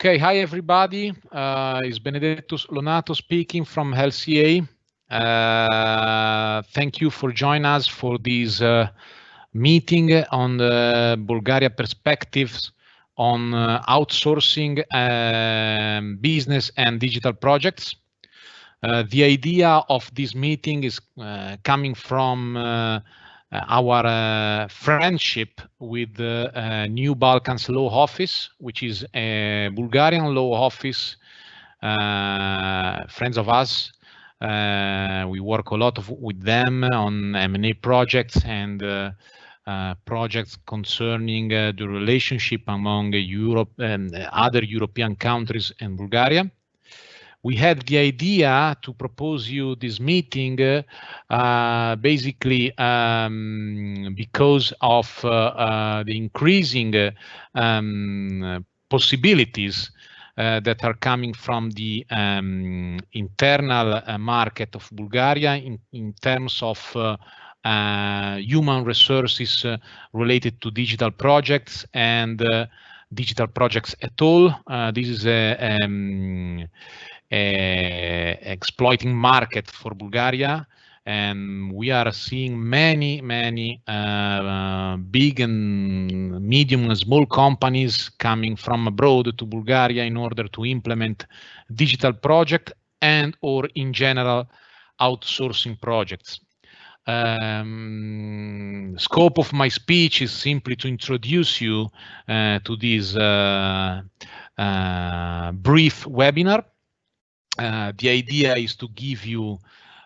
Okay, hi everybody. It's Benedetto Lonato speaking from LCA. Thank you for joining us for this meeting on the Bulgaria perspectives on outsourcing business and digital projects. The idea of this meeting is coming from our friendship with the New Balkans Law Office, which is a Bulgarian law office, friends of us. We work a lot with them on M&A projects and projects concerning the relationship among Europe and other European countries and Bulgaria. We had the idea to propose you this meeting basically because of the increasing possibilities that are coming from the internal market of Bulgaria in terms of human resources related to digital projects and digital projects at all. This is exploiting market for Bulgaria, and we are seeing many big and medium and small companies coming from abroad to Bulgaria in order to implement digital project and or in general outsourcing projects. Scope of my speech is simply to introduce you to this brief webinar. The idea is to give you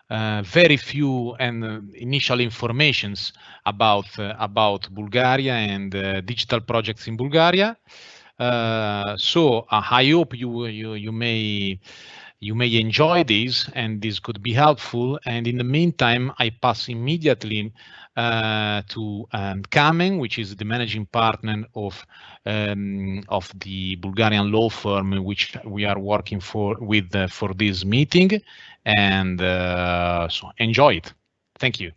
very few and initial informations about Bulgaria and digital projects in Bulgaria. So I hope you may enjoy this and this could be helpful. And in the meantime, I pass immediately to Kamen, which is the managing partner of the Bulgarian law firm which we are working for this meeting, and so enjoy it. Thank you.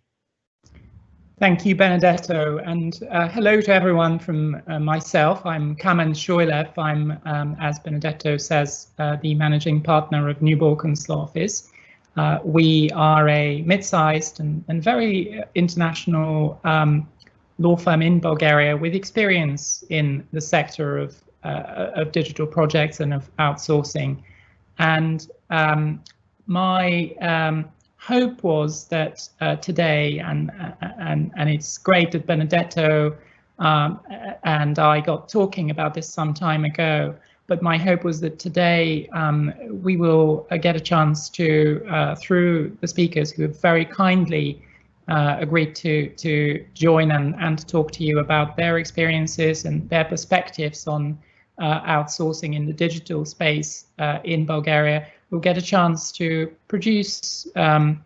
Thank you, Benedetto, and hello to everyone from myself. I'm Kamen Shoilev. I'm, as Benedetto says, the managing partner of New Balkans Law Office. We are a mid-sized and very international law firm in Bulgaria with experience in the sector of digital projects and of outsourcing. And my hope was that today, and it's great that Benedetto and I got talking about this some time ago, but my hope was that today we will get a chance to, through the speakers who have very kindly agreed to join and talk to you about their experiences and their perspectives on outsourcing in the digital space in Bulgaria. We'll get a chance to produce a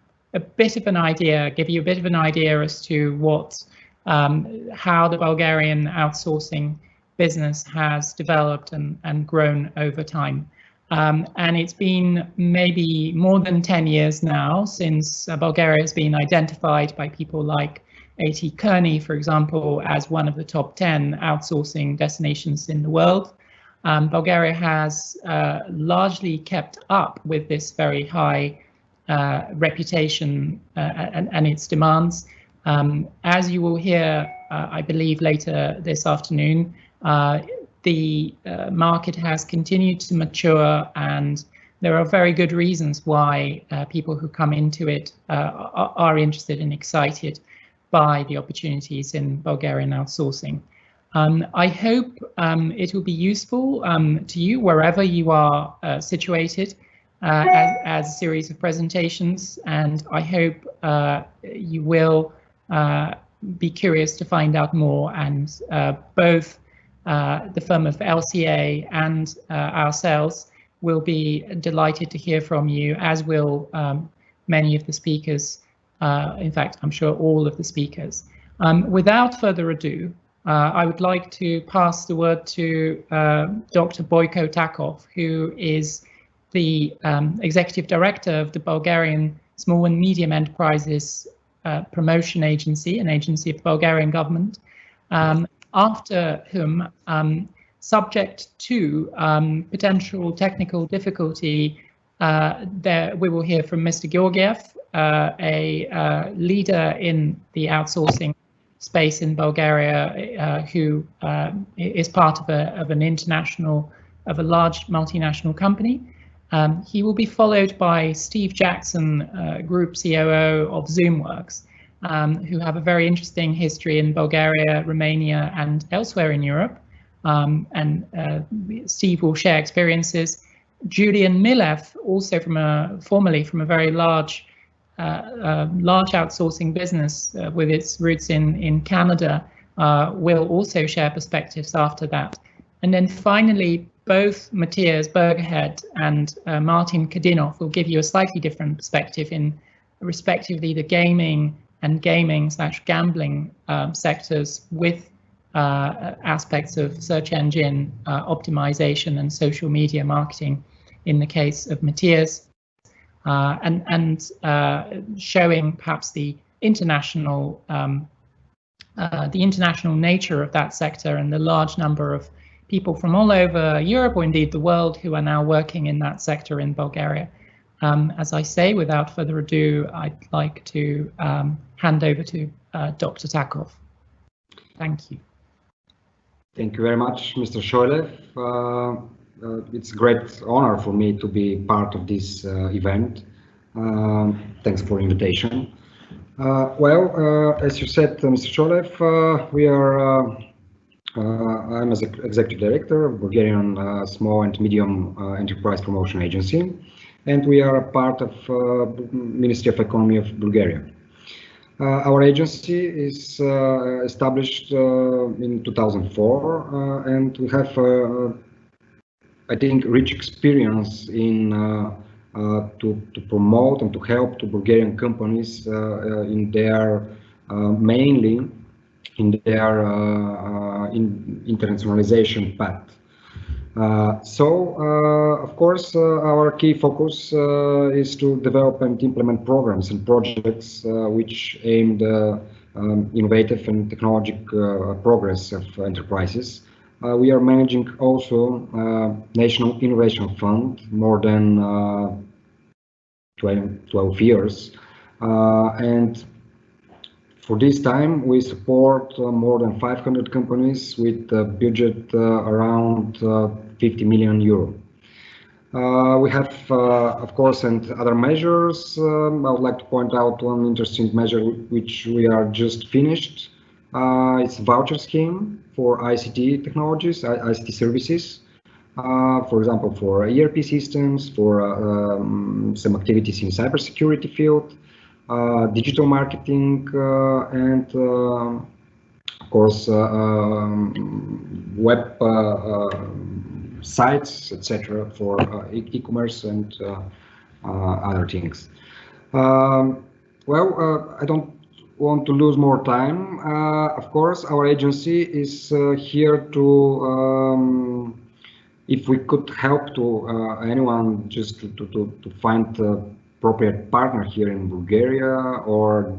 bit of an idea, give you a bit of an idea as to what, how the Bulgarian outsourcing business has developed and grown over time. And it's been maybe more than 10 years now since Bulgaria has been identified by people like A.T. Kearney, for example, as one of the top 10 outsourcing destinations in the world. Bulgaria has largely kept up with this very high reputation and its demands. As you will hear, I believe later this afternoon, the market has continued to mature, and there are very good reasons why people who come into it are interested and excited by the opportunities in Bulgarian outsourcing. I hope it will be useful to you wherever you are situated as a series of presentations, and I hope you will be curious to find out more, and both the firm of LCA and ourselves will be delighted to hear from you, as will many of the speakers. In fact, I'm sure all of the speakers. Without further ado, I would like to pass the word to Dr. Boyko Takov, who is the Executive Director of the Bulgarian Small and Medium Enterprises Promotion Agency, an agency of the Bulgarian government, after whom subject to potential technical difficulty. We will hear from Mr. Georgiev, a leader in the outsourcing space in Bulgaria, who is part of a large multinational company. He will be followed by Steve Jackson, Group COO of Xoomworks, who have a very interesting history in Bulgaria, Romania, and elsewhere in Europe. Steve will share experiences. Julian Milev, also formerly from a very large outsourcing business with its roots in Canada, will also share perspectives after that. And then finally, both Matthias Bergerhead and Martin Kadinov will give you a slightly different perspective in respectively the gaming and gaming/gambling sectors, with aspects of search engine optimization and social media marketing in the case of Matthias, and showing perhaps the international nature of that sector and the large number of people from all over Europe, or indeed the world, who are now working in that sector in Bulgaria. As I say, without further ado, I'd like to hand over to Dr. Takov. Thank you. Thank you very much, Mr. Shoilev. It's a great honor for me to be part of this event. Thanks for the invitation. As you said, Mr. Shoilev, I'm as Executive Director of Bulgarian Small and Medium Enterprise Promotion Agency, and we are a part of Ministry of Economy of Bulgaria. Our agency is established in 2004, and we have, I think, rich experience in to promote and to help to Bulgarian companies in their mainly in their internationalization path. Of course, our key focus is to develop and implement programs and projects which aim the innovative and technological progress of enterprises. We are managing also National Innovation Fund more than 12 years, and for this time we support more than 500 companies with a budget around 50 million euro. We have, of course, and other measures. I would like to point out one interesting measure which we are just finished. It's a voucher scheme for ICT technologies, ICT services. For example, for ERP systems, for some activities in cybersecurity field, digital marketing, and of course web sites, etc., for e-commerce and other things. I don't want to lose more time. Of course, our agency is here to, if we could help to anyone just to find appropriate partner here in Bulgaria, or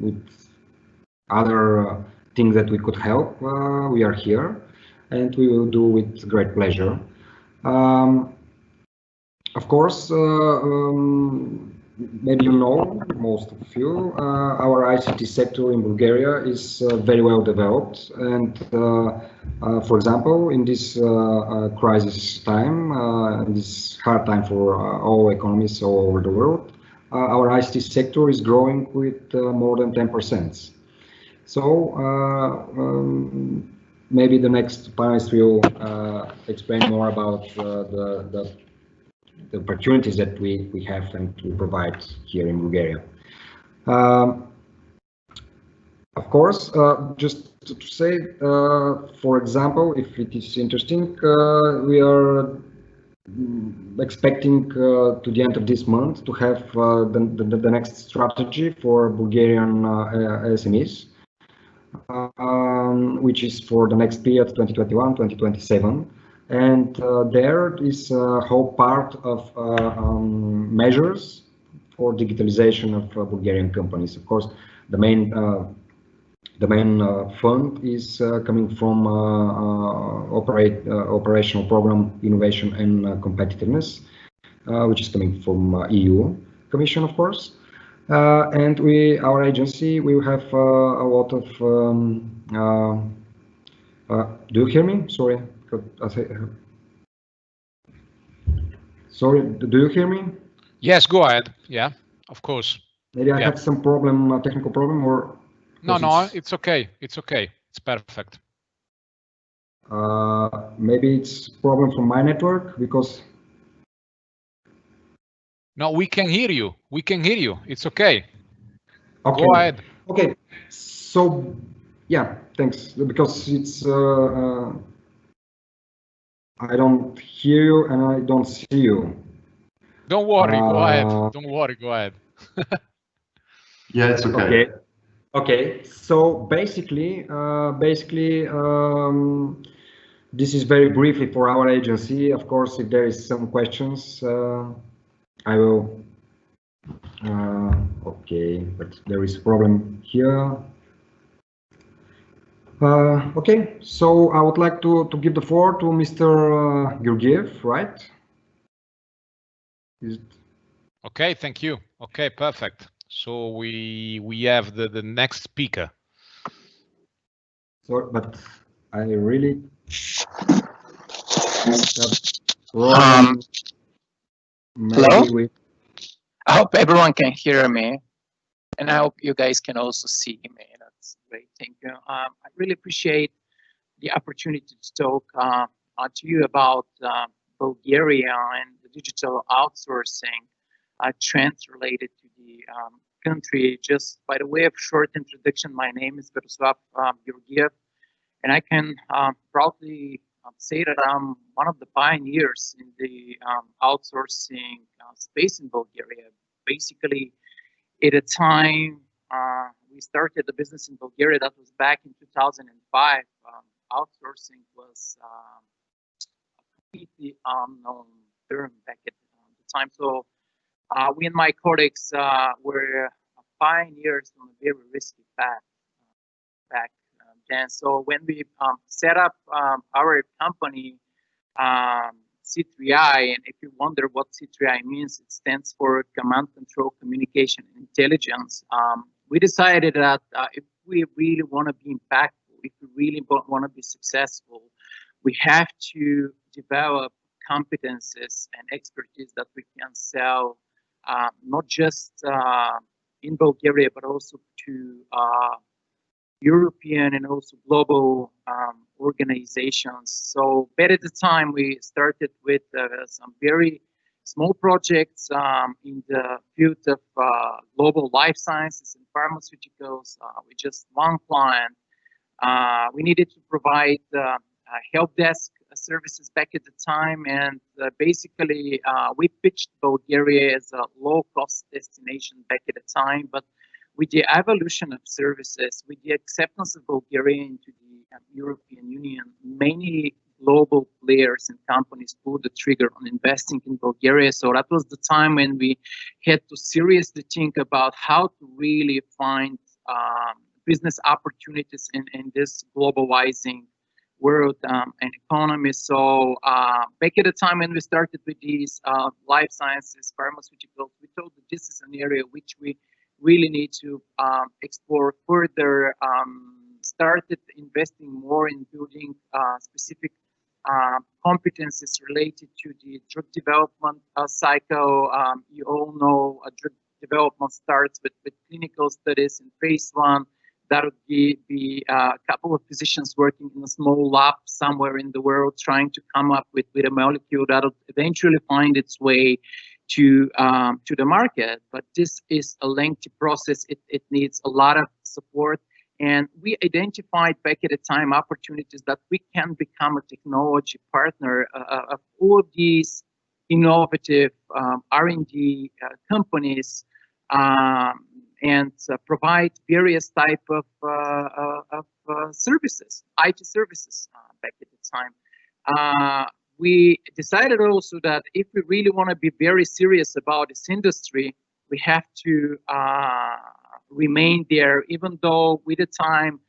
with other things that we could help, we are here, and we will do with great pleasure. Of course, maybe you know, most of you, our ICT sector in Bulgaria is very well developed, and for example, in this crisis time, this hard time for all economies all over the world, our ICT sector is growing with more than 10%. So maybe the next panelist will explain more about the opportunities that we have and to provide here in Bulgaria. Of course, just to say, for example, if it is interesting, we are expecting to the end of this month to have the next strategy for Bulgarian SMEs, which is for the next period 2021-2027. And there is a whole part of measures for digitalization of Bulgarian companies. Of course, the main The main fund is coming from operational program innovation and competitiveness, which is coming from EU Commission, of course. And our agency, we have a lot of. Do you hear me? Sorry. Sorry. Do you hear me? Yes, go ahead. Yeah, of course. Maybe I had some problem, technical problem, or. No, it's okay. It's okay. It's perfect. Maybe it's problem from my network because. No, we can hear you. We can hear you. It's okay. Okay. Go ahead. Okay. So, yeah, thanks. Because it's I don't hear you and I don't see you. Don't worry. Go ahead. Don't worry. Go ahead. Yeah, it's okay. Okay. Okay. So basically, this is very briefly for our agency. Of course, if there is some questions, I will. Okay, but there is a problem here. Okay, so I would like to give the floor to Mr. Georgiev, right? Okay, thank you. Okay, perfect. So we have the next speaker. So, but I really. Hello? I hope everyone can hear me, and I hope you guys can also see me. That's great. Thank you. I really appreciate the opportunity to talk to you about Bulgaria and the digital outsourcing trends related to the country. Just by the way of short introduction, my name is Svetoslav Georgiev, and I can proudly say that I'm one of the pioneers in the outsourcing space in Bulgaria. Basically, at a time we started the business in Bulgaria, that was back in 2005. Outsourcing was a completely unknown term back at the time. So we and my colleagues were pioneers on a very risky path back then. So when we set up our company, C3I, and if you wonder what C3I means, it stands for Command, Control, Communication, and Intelligence. We decided that if we really want to be impactful, if we really want to be successful, we have to develop competences and expertise that we can sell, not just in Bulgaria, but also to European and also global organizations. So back at the time, we started with some very small projects in the field of global life sciences and pharmaceuticals. With just one client, we needed to provide help desk services back at the time, and basically we pitched Bulgaria as a low-cost destination back at the time, but with the evolution of services, with the acceptance of Bulgaria into the European Union, many global players and companies pulled the trigger on investing in Bulgaria. So that was the time when we had to seriously think about how to really find business opportunities in this globalizing world and economy. So back at the time when we started with these life sciences, pharmaceuticals, we thought that this is an area which we really need to explore further. Started investing more in building specific competencies related to the drug development cycle. You all know drug development starts with clinical studies in phase 1. That would be a couple of physicians working in a small lab somewhere in the world trying to come up with a molecule that will eventually find its way to the market. But this is a lengthy process. It needs a lot of support. And we identified back at the time opportunities that we can become a technology partner of all of these innovative R&D companies and provide various type of services, IT services back at the time. We decided also that if we really want to be very serious about this industry, we have to remain there, even though with the time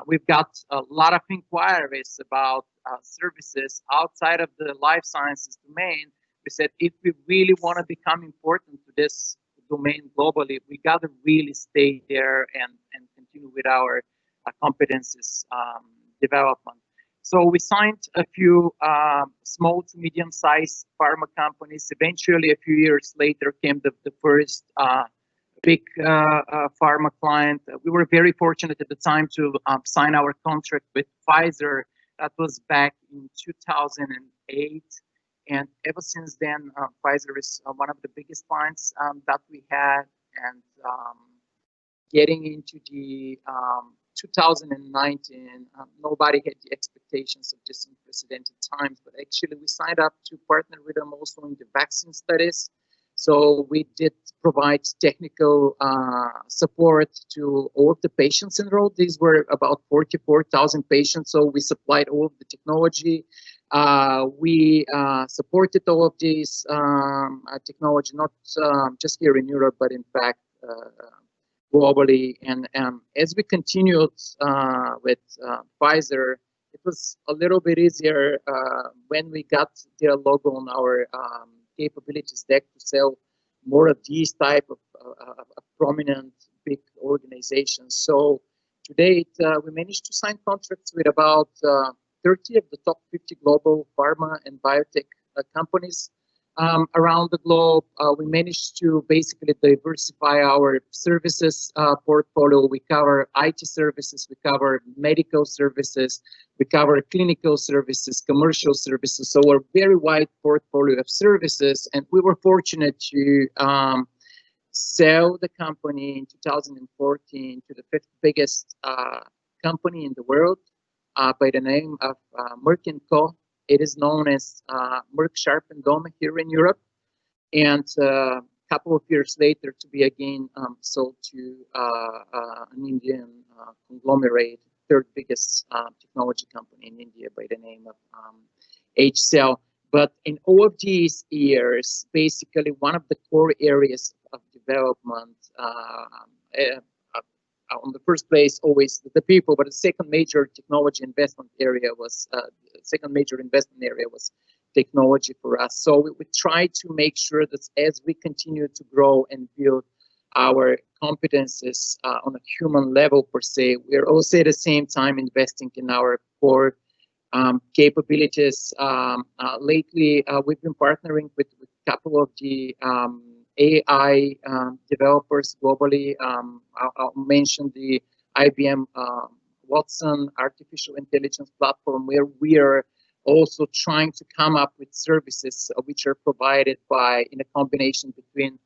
we've got a lot of inquiries about services outside of the life sciences domain. We said if we really want to become important to this domain globally, we got to really stay there and continue with our competencies development. So we signed a few small to medium-sized pharma companies. Eventually, a few years later, came the first big pharma client. We were very fortunate at the time to sign our contract with Pfizer. That was back in 2008. And ever since then, Pfizer is one of the biggest clients that we had. And getting into the 2019, nobody had the expectations of this unprecedented times, but actually we signed up to partner with them also in the vaccine studies. So we did provide technical support to all of the patients enrolled. These were about 44,000 patients, so we supplied all of the technology. We supported all of these technology, not just here in Europe, but in fact globally. And as we continued with Pfizer, it was a little bit easier when we got their logo on our capabilities deck to sell more of these type of prominent big organizations. So to date, we managed to sign contracts with about 30 of the top 50 global pharma and biotech companies around the globe. We managed to basically diversify our services portfolio. We cover IT services, we cover medical services, we cover clinical services, commercial services. So a very wide portfolio of services. And we were fortunate to sell the company in 2014 to the fifth biggest company in the world by the name of Merck & Co. It is known as Merck Sharp & Dome here in Europe, and a couple of years later to be again sold to an Indian conglomerate, third biggest technology company in India by the name of HCL. But in all of these years, basically one of the core areas of development on the first place, always the people, but the second major technology investment area was technology for us. So we try to make sure that as we continue to grow and build our competences on a human level per se, we're also at the same time investing in our core capabilities. Lately, we've been partnering with a couple of the AI developers globally. I'll mention the IBM Watson artificial intelligence platform, where we are also trying to come up with services which are provided by in a combination between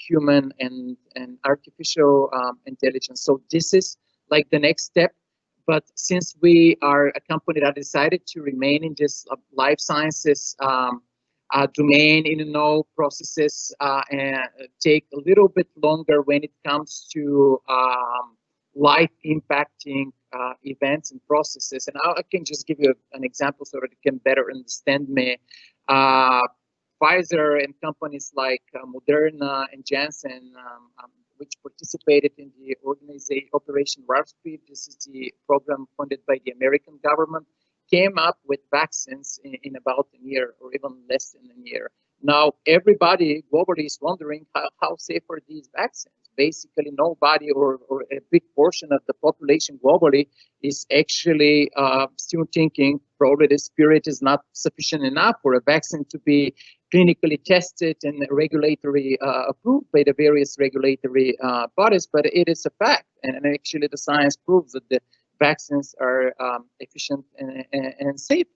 human and artificial intelligence. So this is like the next step. But since we are a company that decided to remain in this life sciences domain, processes and take a little bit longer when it comes to life impacting events and processes. And I can just give you an example so that you can better understand me. Pfizer and companies like Moderna and Janssen, which participated in the organization Operation Warp Speed, this is the program funded by the American government, came up with vaccines in about a year or even less than a year. Now, everybody globally is wondering how safe are these vaccines? Basically, nobody or a big portion of the population globally is actually still thinking probably the spirit is not sufficient enough for a vaccine to be clinically tested and regulatory approved by the various regulatory bodies, but it is a fact. And actually, the science proves that the vaccines are efficient and safe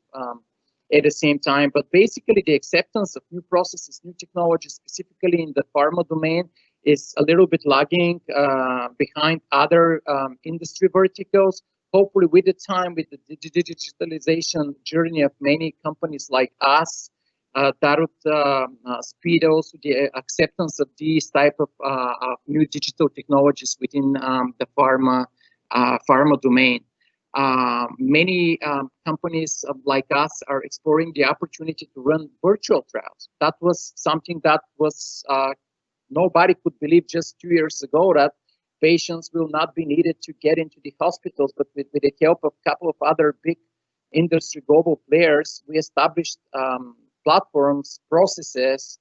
at the same time. But basically, the acceptance of new processes, new technologies, specifically in the pharma domain, is a little bit lagging behind other industry verticals. Hopefully, with the time, with the digitalization journey of many companies like us, that would speed also the acceptance of these type of new digital technologies within the pharma domain. Many companies like us are exploring the opportunity to run virtual trials. That was something that was nobody could believe just 2 years ago that patients will not be needed to get into the hospitals, but with the help of a couple of other big industry global players, we established platforms, processes,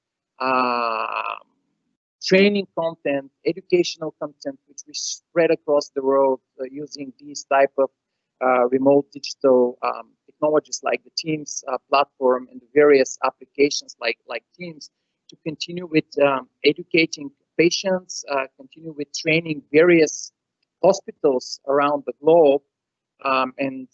training content, educational content, which we spread across the world using these type of remote digital technologies like the Teams platform and the various applications like Teams, to continue with educating patients, continue with training various hospitals around the globe. And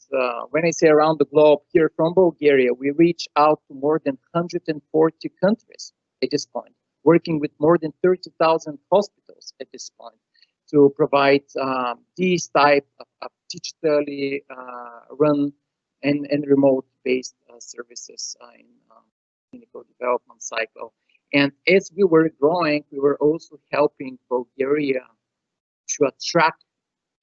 when I say around the globe, here from Bulgaria, we reach out to more than 140 countries at this point, working with more than 30,000 hospitals at this point to provide these type of digitally run and remote-based services in clinical development cycle. And as we were growing, we were also helping Bulgaria to attract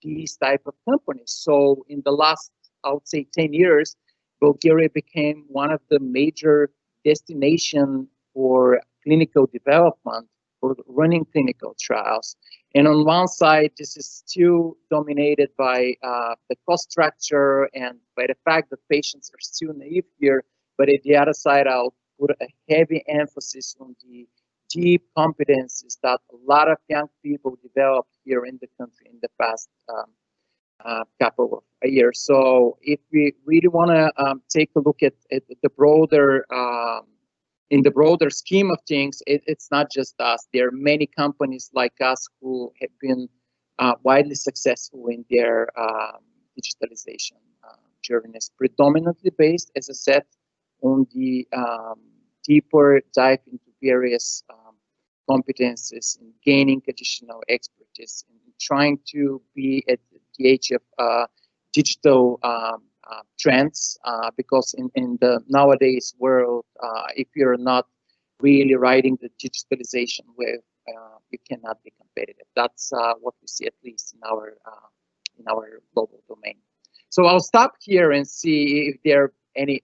these type of companies. So in the last, I would say, 10 years, Bulgaria became one of the major destinations for clinical development, for running clinical trials. And on one side, this is still dominated by the cost structure and by the fact that patients are still naive here. But at the other side, I'll put a heavy emphasis on the deep competencies that a lot of young people developed here in the country in the past couple of years. So if we really want to take a look at the broader, in the broader scheme of things, it's not just us. There are many companies like us who have been widely successful in their digitalization journeys, predominantly based, as I said, on the deeper dive into various competencies and gaining additional expertise and trying to be at the edge of digital trends, because in the nowadays world, if you're not really riding the digitalization wave, you cannot be competitive. That's what we see, at least in our global domain. So I'll stop here and see if there are any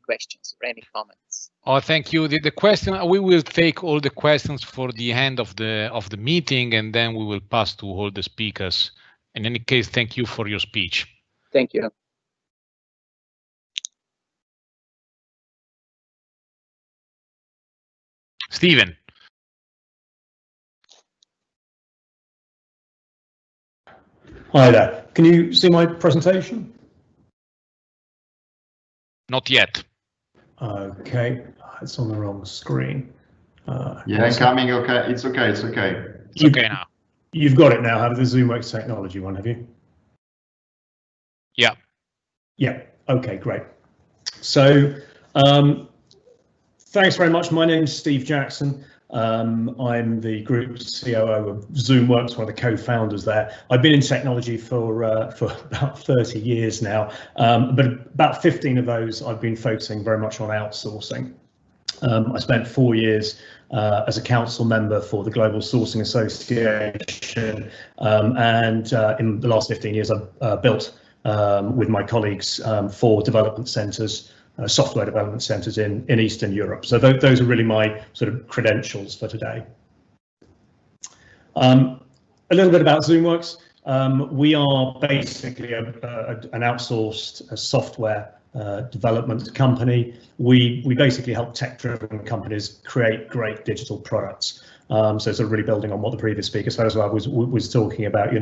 questions or any comments. Oh, thank you. The question, we will take all the questions for the end of the meeting, and then we will pass to all the speakers. In any case, thank you for your speech. Thank you. Stephen. Hi there. Can you see my presentation? Not yet. Okay, it's on the wrong screen. Yeah, coming. Okay, it's okay. It's okay. It's okay now. You've got it now. Have the Xoomworks technology one? Have you? Yeah. Yeah. Okay, great. So, thanks very much. My name's Steve Jackson. I'm the group COO of Xoomworks, one of the co-founders there. I've been in technology for about 30 years now, but about 15 of those I've been focusing very much on outsourcing. I spent 4 years as a council member for the Global Sourcing Association, and in the last 15 years I've built with my colleagues 4 development centres, software development centres in Eastern Europe. So those are really my sort of credentials for today. A little bit about Xoomworks. We are basically an outsourced software development company. We basically help tech-driven companies create great digital products. So sort of really building on what the previous speaker Svetoslav was talking about,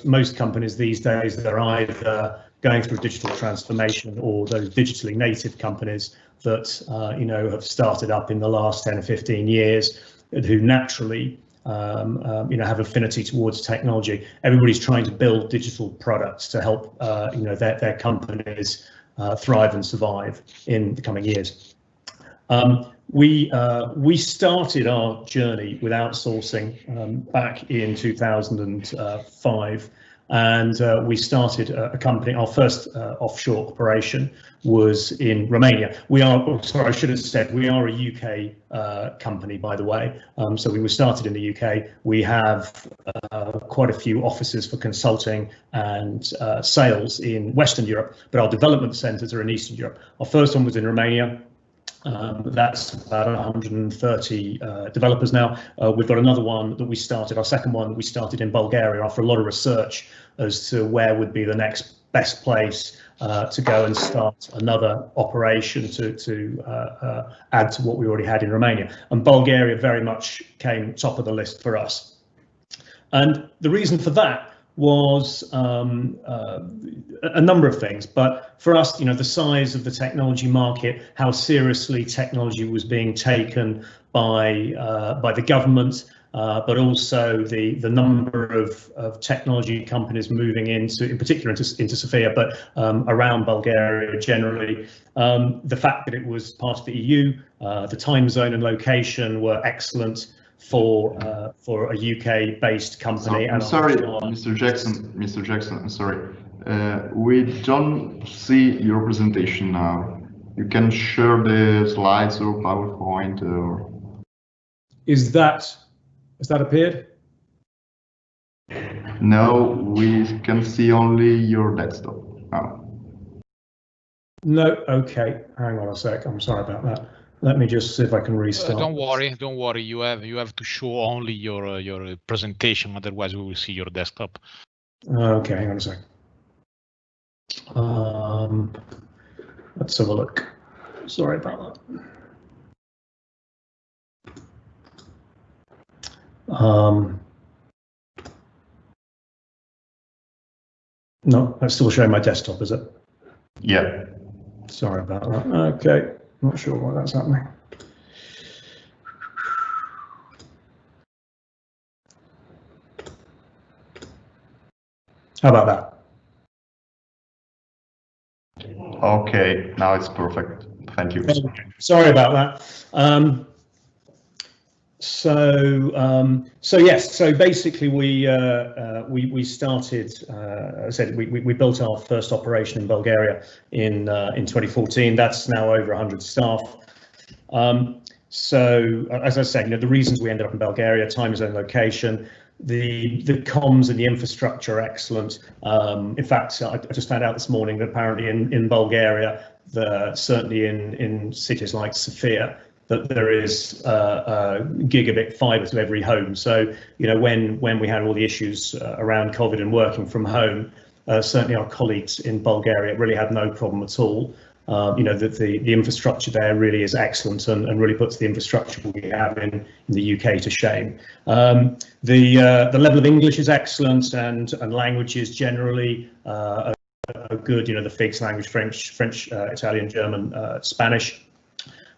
most companies these days, they're either going through digital transformation or those digitally native companies that have started up in the last 10 or 15 years who naturally have affinity towards technology. Everybody's trying to build digital products to help their companies thrive and survive in the coming years. We started our journey with outsourcing back in 2005, and we started a company. Our first offshore operation was in Romania. We are, sorry, I should have said, we are a UK company, by the way. So we were started in the UK. We have quite a few offices for consulting and sales in Western Europe, but our development centres are in Eastern Europe. Our first one was in Romania. That's about 130 developers now. We've got another one that we started, our second one that we started in Bulgaria after a lot of research as to where would be the next best place to go and start another operation to add to what we already had in Romania. And Bulgaria very much came top of the list for us. And the reason for that was a number of things, but for us, the size of the technology market, how seriously technology was being taken by the government, but also the number of technology companies moving into, in particular into Sofia, but around Bulgaria generally. The fact that it was part of the EU, the time zone and location were excellent for a UK-based company. So, I'm sorry, Mr. Jackson, I'm sorry. We don't see your presentation now. You can share the slides or PowerPoint or... Has that appeared? No, we can see only your desktop now. No, okay, hang on a sec, I'm sorry about that. Let me just see if I can restart. Don't worry. You have to show only your presentation, otherwise we will see your desktop. Okay, hang on a sec. Let's have a look. Sorry about that. No, I'm still showing my desktop, is it? Yeah. Sorry about that. Okay, not sure why that's happening. How about that? Okay, now it's perfect. Thank you. Sorry about that. So yes, so basically we started, I said we built our first operation in Bulgaria in 2014. That's now over 100 staff. So as I was saying, the reasons we ended up in Bulgaria: time zone, location, the comms and the infrastructure are excellent. In fact, I just found out this morning that apparently in Bulgaria, certainly in cities like Sofia, that there is gigabit fiber to every home. So, when we had all the issues around COVID and working from home, certainly our colleagues in Bulgaria really had no problem at all. The infrastructure there really is excellent and really puts the infrastructure we have in the UK to shame. The level of English is excellent, and languages generally are good. The FIGS language, French, Italian, German, Spanish.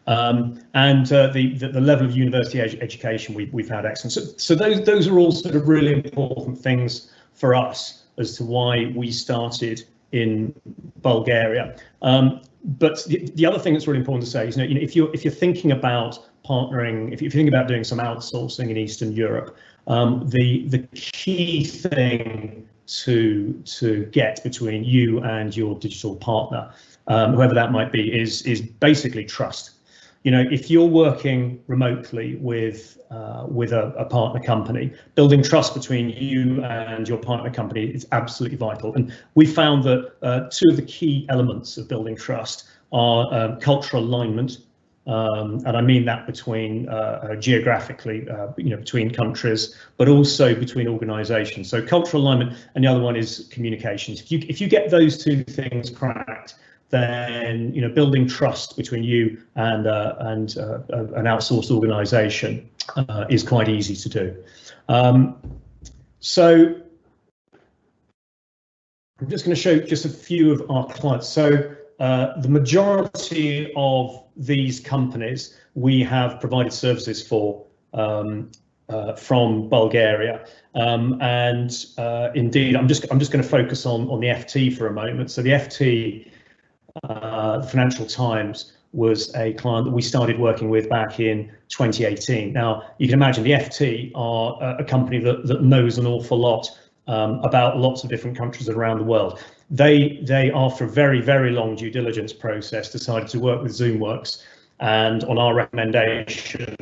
And the level of university education we've had excellent. So those are all sort of really important things for us as to why we started in Bulgaria. But the other thing that's really important to say is, if you're thinking about partnering, if you're thinking about doing some outsourcing in Eastern Europe, the key thing to get between you and your digital partner, whoever that might be, is basically trust. If you're working remotely with a partner company, building trust between you and your partner company is absolutely vital. And we found that two of the key elements of building trust are cultural alignment, and I mean that between geographically, between countries, but also between organisations. So cultural alignment, and the other one is communications. If you get those two things cracked, then building trust between you and an outsourced organisation is quite easy to do. So I'm just going to show just a few of our clients. So the majority of these companies we have provided services for from Bulgaria, and indeed I'm just going to focus on the FT for a moment. So the FT, the Financial Times, was a client that we started working with back in 2018. Now, you can imagine the FT are a company that knows an awful lot about lots of different countries around the world. They, after a very, very long due diligence process, decided to work with Xoomworks, and on our recommendation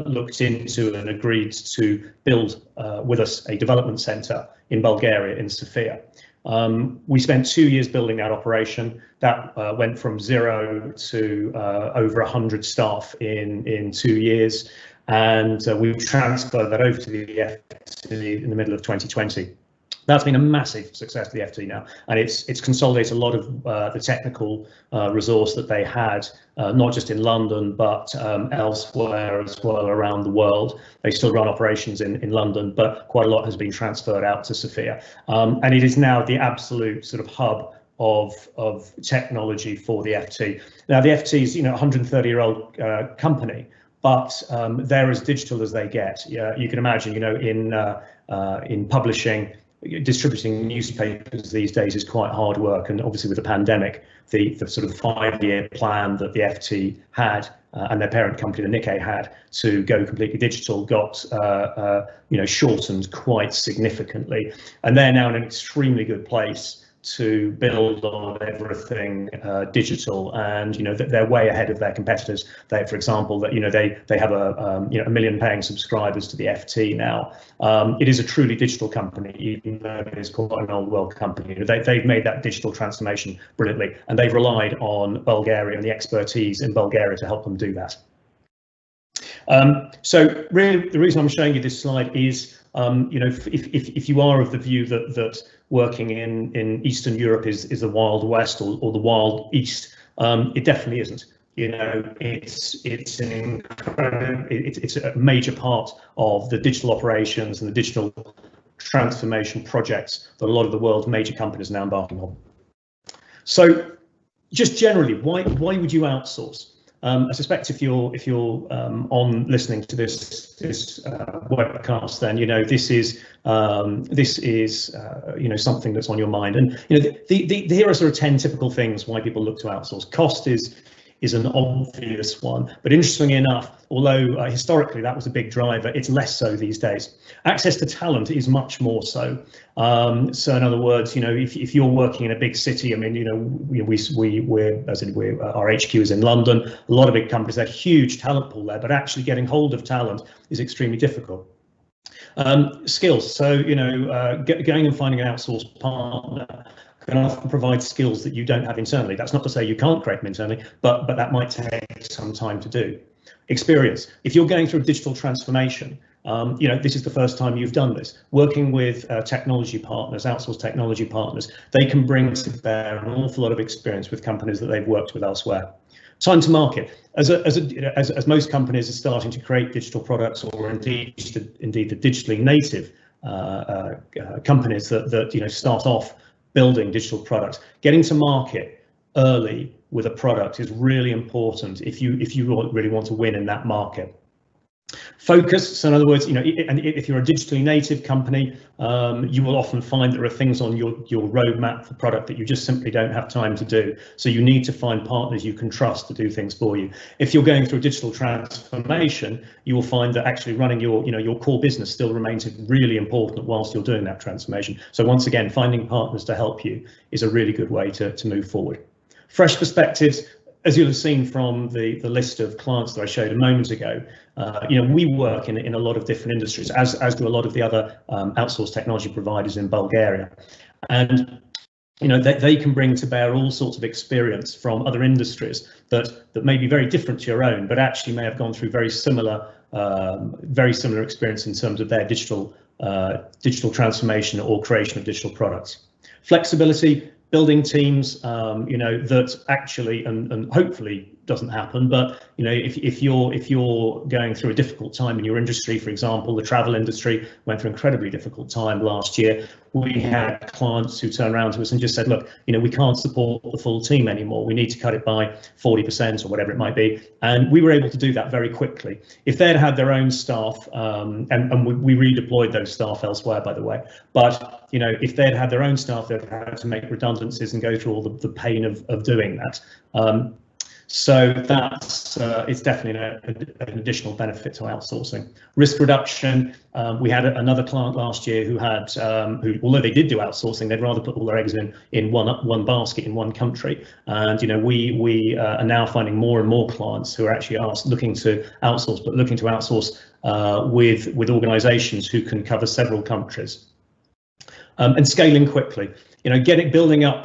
looked into and agreed to build with us a development centre in Bulgaria, in Sofia. We spent 2 years building that operation. That went from 0 to over 100 staff in 2 years, and we transferred that over to the FT in the middle of 2020. That's been a massive success for the FT now, and it's consolidated a lot of the technical resource that they had, not just in London, but elsewhere as well around the world. They still run operations in London, but quite a lot has been transferred out to Sofia, and it is now the absolute sort of hub of technology for the FT. Now the FT is, 130-year-old company, but they're as digital as they get. You can imagine, in publishing, distributing newspapers these days is quite hard work, and obviously with the pandemic, the sort of 5-year plan that the FT had and their parent company, the Nikkei, had to go completely digital got shortened quite significantly, and they're now in an extremely good place to build on everything digital, and they're way ahead of their competitors. They, for example, that they have a 1 million paying subscribers to the FT now. It is a truly digital company, even though it is quite an old world company. They've made that digital transformation brilliantly, and they've relied on Bulgaria and the expertise in Bulgaria to help them do that. So really, the reason I'm showing you this slide is, if you are of the view that working in Eastern Europe is the Wild West or the Wild East, it definitely isn't. It's a major part of the digital operations and the digital transformation projects that a lot of the world's major companies are now embarking on. So, just generally, why would you outsource? I suspect if you're on listening to this webcast, then this is something that's on your mind. And here are sort of 10 typical things why people look to outsource. Cost is an obvious one, but interestingly enough, although historically that was a big driver, it's less so these days. Access to talent is much more so. So in other words, if you're working in a big city, I mean, our HQ is in London. A lot of big companies have huge talent pool there, but actually getting hold of talent is extremely difficult. Skills. So going and finding an outsourced partner can often provide skills that you don't have internally. That's not to say you can't create them internally, but that might take some time to do. Experience. If you're going through a digital transformation, this is the first time you've done this. Working with technology partners, outsourced technology partners, they can bring to bear an awful lot of experience with companies that they've worked with elsewhere. Time to market. As most companies are starting to create digital products, or indeed the digitally native companies that start off building digital products, getting to market early with a product is really important if you really want to win in that market. Focus. So in other words, and if you're a digitally native company, you will often find there are things on your roadmap for product that you just simply don't have time to do. So you need to find partners you can trust to do things for you. If you're going through digital transformation, you will find that actually running your core business still remains really important whilst you're doing that transformation. So once again, finding partners to help you is a really good way to move forward. Fresh perspectives. As you'll have seen from the list of clients that I showed a moment ago, we work in a lot of different industries, as do a lot of the other outsourced technology providers in Bulgaria. And they can bring to bear all sorts of experience from other industries that may be very different to your own, but actually may have gone through very similar experience in terms of their digital transformation or creation of digital products. Flexibility. Building teams, that actually and hopefully doesn't happen, but if you're going through a difficult time in your industry, for example, the travel industry went through an incredibly difficult time last year. We had clients who turned around to us and just said, look, we can't support the full team anymore. We need to cut it by 40% or whatever it might be. And we were able to do that very quickly. If they'd had their own staff, and we redeployed those staff elsewhere, by the way, but if they'd had their own staff, they'd had to make redundancies and go through all the pain of doing that. So that's it's definitely an additional benefit to outsourcing. Risk reduction. We had another client last year who had, although they did do outsourcing, they'd rather put all their eggs in one basket in one country. And we are now finding more and more clients who are actually looking to outsource, but looking to outsource with organisations who can cover several countries. And scaling quickly. building up,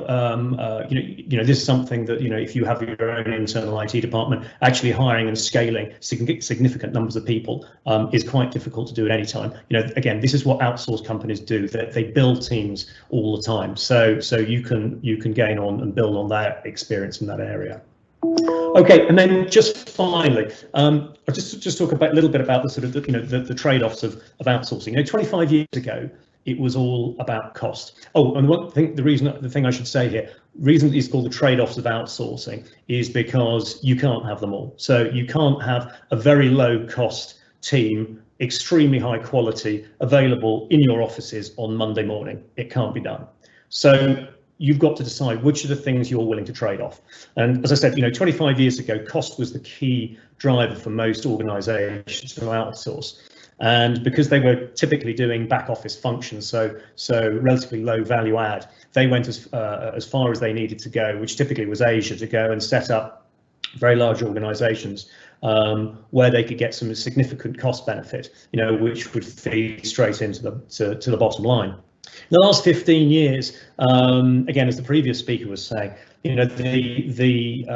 this is something that, if you have your own internal IT department, actually hiring and scaling significant numbers of people is quite difficult to do at any time. Again, this is what outsourced companies do. They build teams all the time. So you can gain on and build on that experience in that area. Okay, and then just finally, I'll just talk a little bit about the sort of the trade-offs of outsourcing. 25 years ago, it was all about cost. Oh, and the thing I should say here, reason it's called the trade-offs of outsourcing is because you can't have them all. So you can't have a very low-cost team, extremely high quality, available in your offices on Monday morning. It can't be done. So you've got to decide which are the things you're willing to trade off. And as I said, 25 years ago, cost was the key driver for most organizations to outsource. And because they were typically doing back office functions, so relatively low value add, they went as far as they needed to go, which typically was Asia, to go and set up very large organizations where they could get some significant cost benefit, which would feed straight into the bottom line. In the last 15 years, again, as the previous speaker was saying, the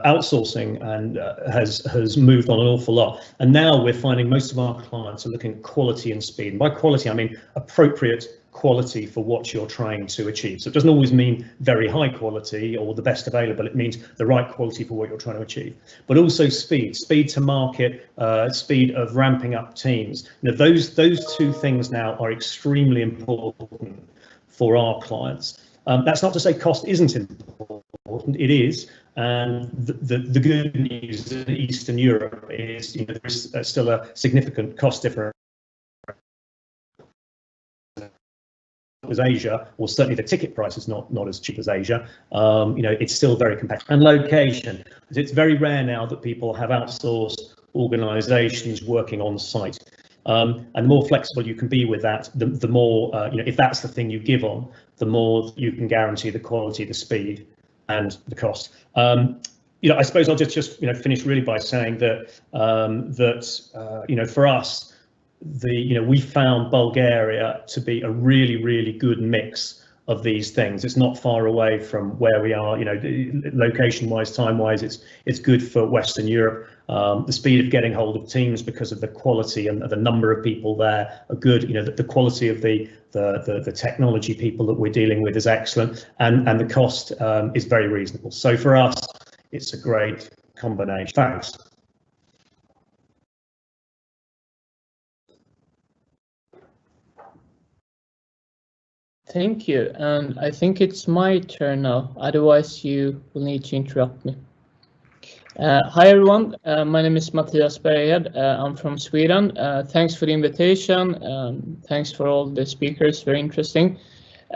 outsourcing and has moved on an awful lot, and now we're finding most of our clients are looking at quality and speed. And by quality, I mean appropriate quality for what you're trying to achieve. So it doesn't always mean very high quality or the best available. It means the right quality for what you're trying to achieve, but also speed to market, speed of ramping up teams. Those two things now are extremely important for our clients. That's not to say cost isn't important. It is. And the good news in Eastern Europe is, there is still a significant cost difference as Asia, or certainly the ticket price is not as cheap as Asia. It's still very competitive. And location, it's very rare now that people have outsourced organizations working on site. And the more flexible you can be with that, the more, if that's the thing you give on, the more you can guarantee the quality, the speed, and the cost. I suppose I'll just finish really by saying that for us, we found Bulgaria to be a really, really good mix of these things. It's not far away from where we are, location-wise, time-wise. It's good for Western Europe. The speed of getting hold of teams because of the quality and the number of people there are good. The quality of the technology people that we're dealing with is excellent, and the cost is very reasonable. So for us, it's a great combination. Thanks. Thank you, and I think it's my turn now, otherwise you will need to interrupt me. Hi everyone, my name is Mattias Berghed. I'm from Sweden. Thanks for the invitation. Thanks for all the speakers, very interesting.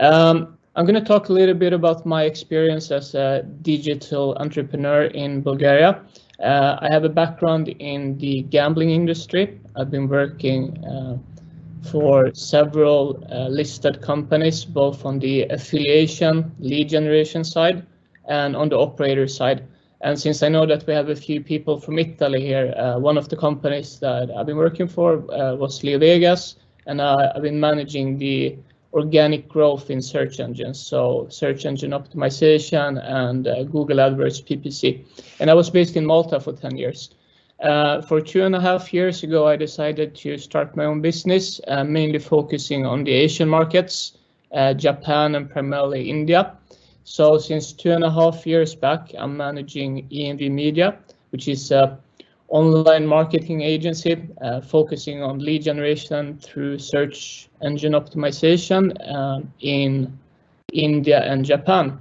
I'm going to talk a little bit about my experience as a digital entrepreneur in Bulgaria. I have a background in the gambling industry. I've been working for several listed companies, both on the affiliation, lead generation side and on the operator side. And since I know that we have a few people from Italy here, one of the companies that I've been working for was Legale, and I've been managing the organic growth in search engines, so search engine optimization and Google AdWords PPC. And I was based in Malta for 10 years. For 2.5 years ago, I decided to start my own business, mainly focusing on the Asian markets, Japan and primarily India. So since 2.5 years back, I'm managing ENV Media, which is an online marketing agency focusing on lead generation through search engine optimization in India and Japan.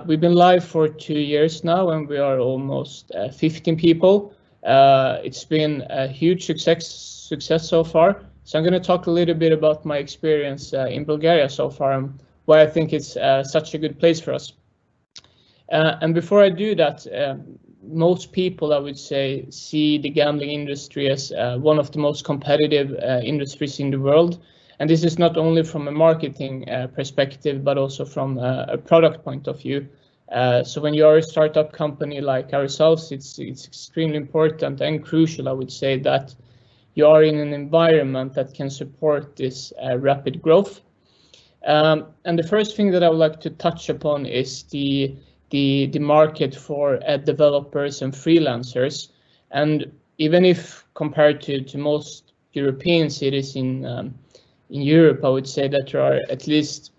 We've been live for 2 years now, and we are almost 15 people. It's been a huge success so far. So I'm going to talk a little bit about my experience in Bulgaria so far and why I think it's such a good place for us. And before I do that, most people, I would say, see the gambling industry as one of the most competitive industries in the world. And this is not only from a marketing perspective, but also from a product point of view. So when you are a startup company like ourselves, it's extremely important and crucial, I would say, that you are in an environment that can support this rapid growth. And the first thing that I would like to touch upon is the market for developers and freelancers. And even if compared to most European cities in Europe, I would say that there are at least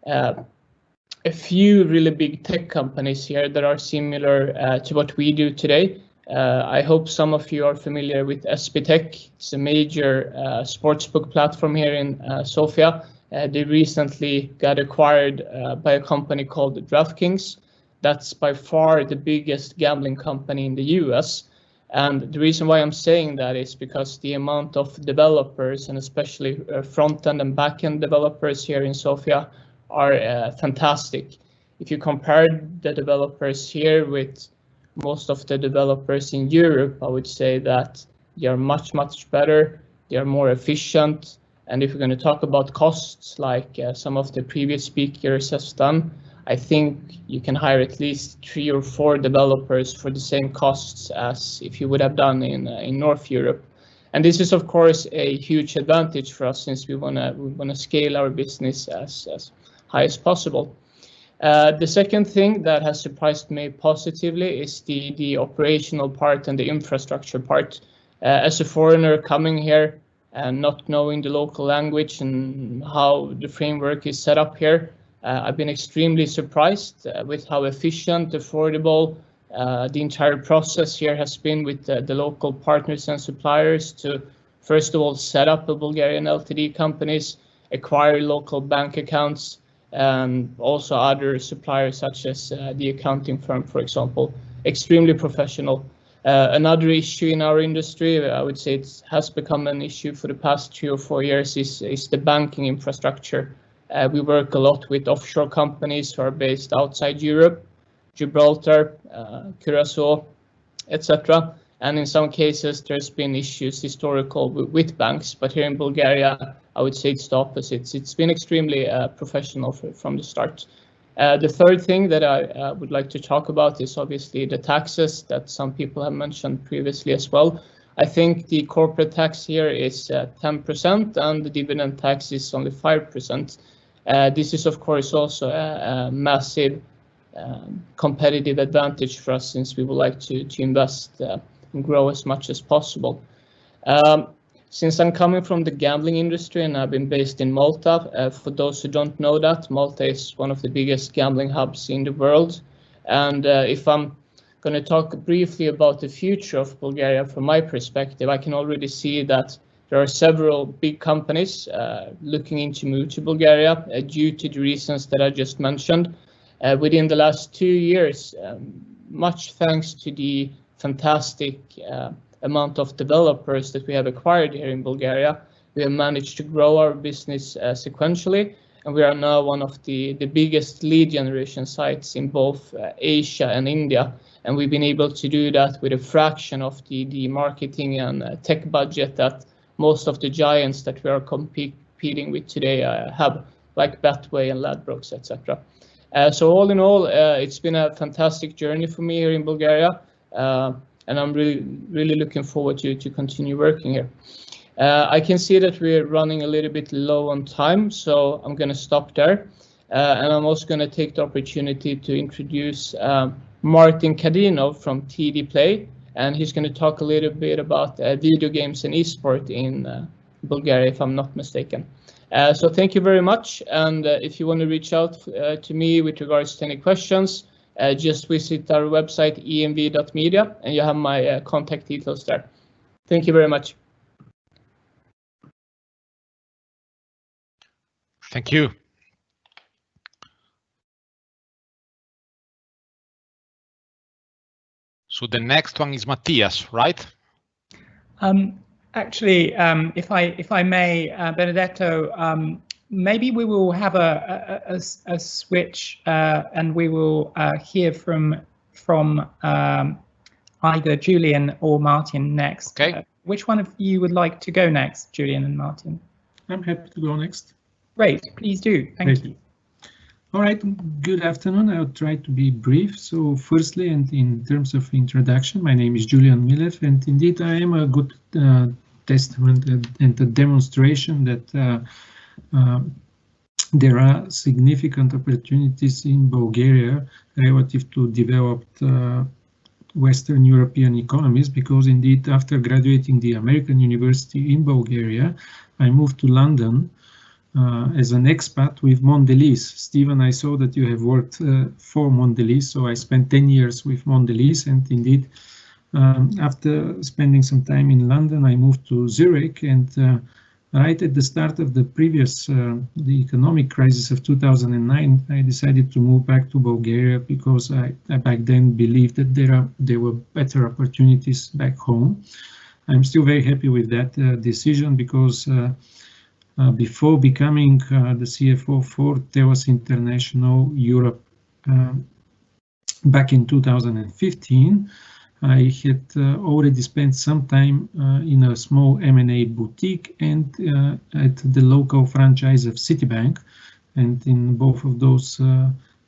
a few really big tech companies here that are similar to what we do today. I hope some of you are familiar with SBTech. It's a major sportsbook platform here in Sofia. They recently got acquired by a company called DraftKings. That's by far the biggest gambling company in the US. And the reason why I'm saying that is because the amount of developers, and especially front-end and back-end developers here in Sofia, are fantastic. If you compare the developers here with most of the developers in Europe, I would say that they are much, much better. They are more efficient. And if we're going to talk about costs, like some of the previous speakers have done, I think you can hire at least 3 or 4 developers for the same costs as if you would have done in North Europe. And this is, of course, a huge advantage for us since we want to scale our business as high as possible. The second thing that has surprised me positively is the operational part and the infrastructure part. As a foreigner coming here and not knowing the local language and how the framework is set up here, I've been extremely surprised with how efficient, affordable the entire process here has been with the local partners and suppliers to, first of all, set up the Bulgarian LTD companies, acquire local bank accounts, and also other suppliers such as the accounting firm, for example. Extremely professional. Another issue in our industry, I would say it has become an issue for the past 3 or 4 years, is the banking infrastructure. We work a lot with offshore companies who are based outside Europe, Gibraltar, Curacao, etc. And in some cases, there's been issues historical with banks, but here in Bulgaria, I would say it's the opposite. It's been extremely professional from the start. The third thing that I would like to talk about is obviously the taxes that some people have mentioned previously as well. I think the corporate tax here is 10% and the dividend tax is only 5%. This is, of course, also a massive competitive advantage for us since we would like to invest and grow as much as possible. Since I'm coming from the gambling industry and I've been based in Malta, for those who don't know that, Malta is one of the biggest gambling hubs in the world. And if I'm going to talk briefly about the future of Bulgaria from my perspective, I can already see that there are several big companies looking into move to Bulgaria due to the reasons that I just mentioned. Within the last 2 years, much thanks to the fantastic amount of developers that we have acquired here in Bulgaria, we have managed to grow our business sequentially, and we are now one of the biggest lead generation sites in both Asia and India. And we've been able to do that with a fraction of the marketing and tech budget that most of the giants that we are competing with today have, like Betway and Ladbrokes, etc. So all in all, it's been a fantastic journey for me here in Bulgaria. And I'm really looking forward to continue working here. I can see that we're running a little bit low on time, so I'm going to stop there. And I'm also going to take the opportunity to introduce Martin Kadinov from TD Play, and he's going to talk a little bit about video games and esport in Bulgaria, if I'm not mistaken. So thank you very much. And if you want to reach out to me with regards to any questions, just visit our website, emv.media, and you have my contact details there. Thank you very much. Thank you. So the next one is Matthias, right? Actually, if I may, Benedetto, maybe we will have a switch, and we will hear from either Julian or Martin next. Okay. Which one of you would like to go next, Julian and Martin? I'm happy to go next. Great, please do. Thank you. All right, good afternoon. I'll try to be brief. So firstly, and in terms of introduction, my name is Julian Milev, and indeed I am a good testament and a demonstration that there are significant opportunities in Bulgaria relative to developed Western European economies, because indeed after graduating the American University in Bulgaria, I moved to London as an expat with Mondelez. Stephen, I saw that you have worked for Mondelez, so I spent 10 years with Mondelez, and indeed after spending some time in London, I moved to Zurich, and right at the start of the previous, the economic crisis of 2009, I decided to move back to Bulgaria because I back then believed that there were better opportunities back home. I'm still very happy with that decision, because before becoming the CFO for TELUS International Europe back in 2015, I had already spent some time in a small M&A boutique and at the local franchise of Citibank. And in both of those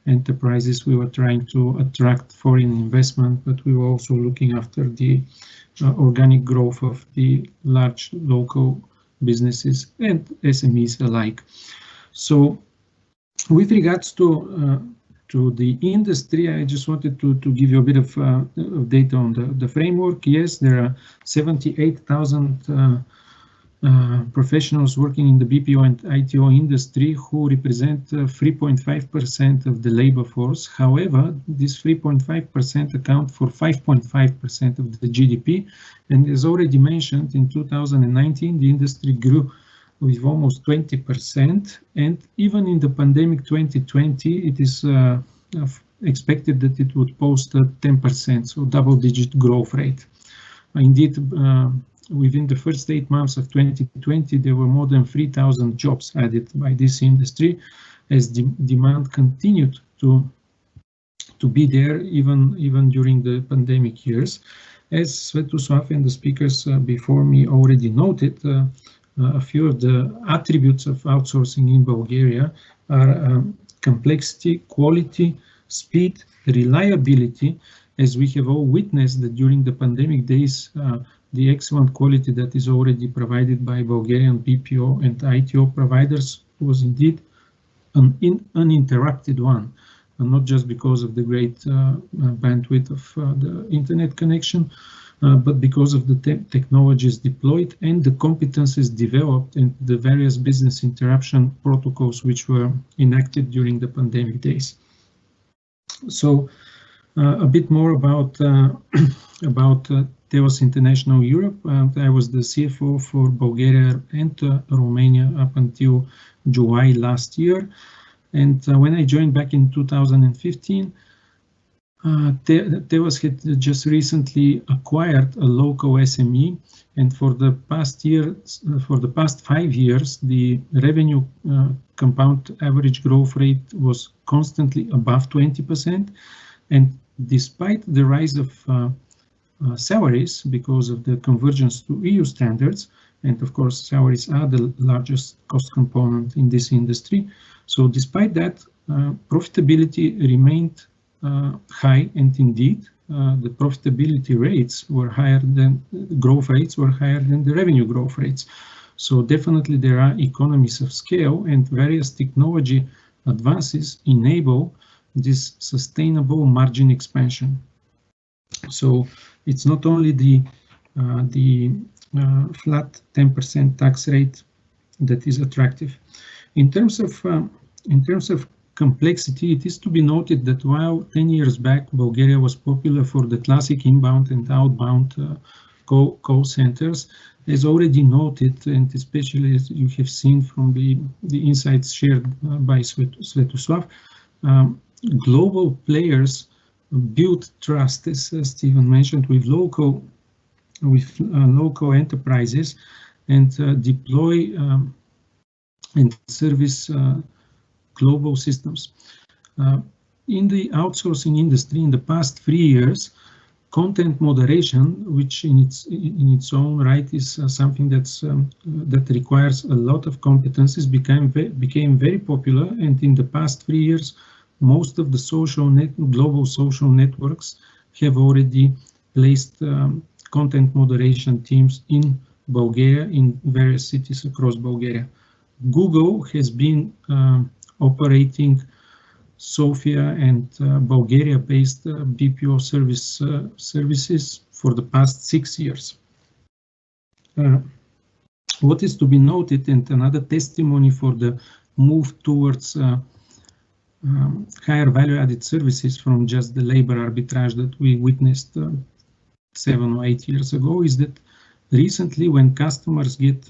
enterprises, we were trying to attract foreign investment, but we were also looking after the organic growth of the large local businesses and SMEs alike. So with regards to the industry, I just wanted to give you a bit of data on the framework. Yes, there are 78,000 professionals working in the BPO and ITO industry who represent 3.5% of the labor force. However, this 3.5% account for 5.5% of the GDP. And as already mentioned, in 2019, the industry grew with almost 20%, and even in the pandemic 2020, it is expected that it would post a 10%, so double-digit growth rate. Indeed, within the first 8 months of 2020, there were more than 3,000 jobs added by this industry, as demand continued to be there even during the pandemic years. As Svetoslav and the speakers before me already noted, a few of the attributes of outsourcing in Bulgaria are complexity, quality, speed, reliability, as we have all witnessed that during the pandemic days, the excellent quality that is already provided by Bulgarian BPO and ITO providers was indeed an uninterrupted one, and not just because of the great bandwidth of the internet connection, but because of the technologies deployed and the competencies developed and the various business interruption protocols which were enacted during the pandemic days. So a bit more about TELUS International Europe. I was the CFO for Bulgaria and Romania up until July last year. And when I joined back in 2015, TELUS had just recently acquired a local SME, and for the past 5 years, the revenue compound average growth rate was constantly above 20%. And despite the rise of salaries because of the convergence to EU standards, and of course salaries are the largest cost component in this industry, so despite that, profitability remained high, and indeed the profitability rates were higher than growth rates were higher than the revenue growth rates. So definitely there are economies of scale, and various technology advances enable this sustainable margin expansion. So it's not only the flat 10% tax rate that is attractive. In terms of complexity, it is to be noted that while 10 years back Bulgaria was popular for the classic inbound and outbound call centers, as already noted, and especially as you have seen from the insights shared by Svetoslav, global players build trust, as Stephen mentioned, with local enterprises, and deploy and service global systems. In the outsourcing industry, in the past 3 years, content moderation, which in its own right is something that requires a lot of competencies, became very popular. And in the past 3 years, most of the global social networks have already placed content moderation teams in Bulgaria, in various cities across Bulgaria. Google has been operating Sofia and Bulgaria-based BPO services for the past 6 years. What is to be noted, and another testimony for the move towards higher value-added services from just the labor arbitrage that we witnessed 7 or 8 years ago, is that recently when customers get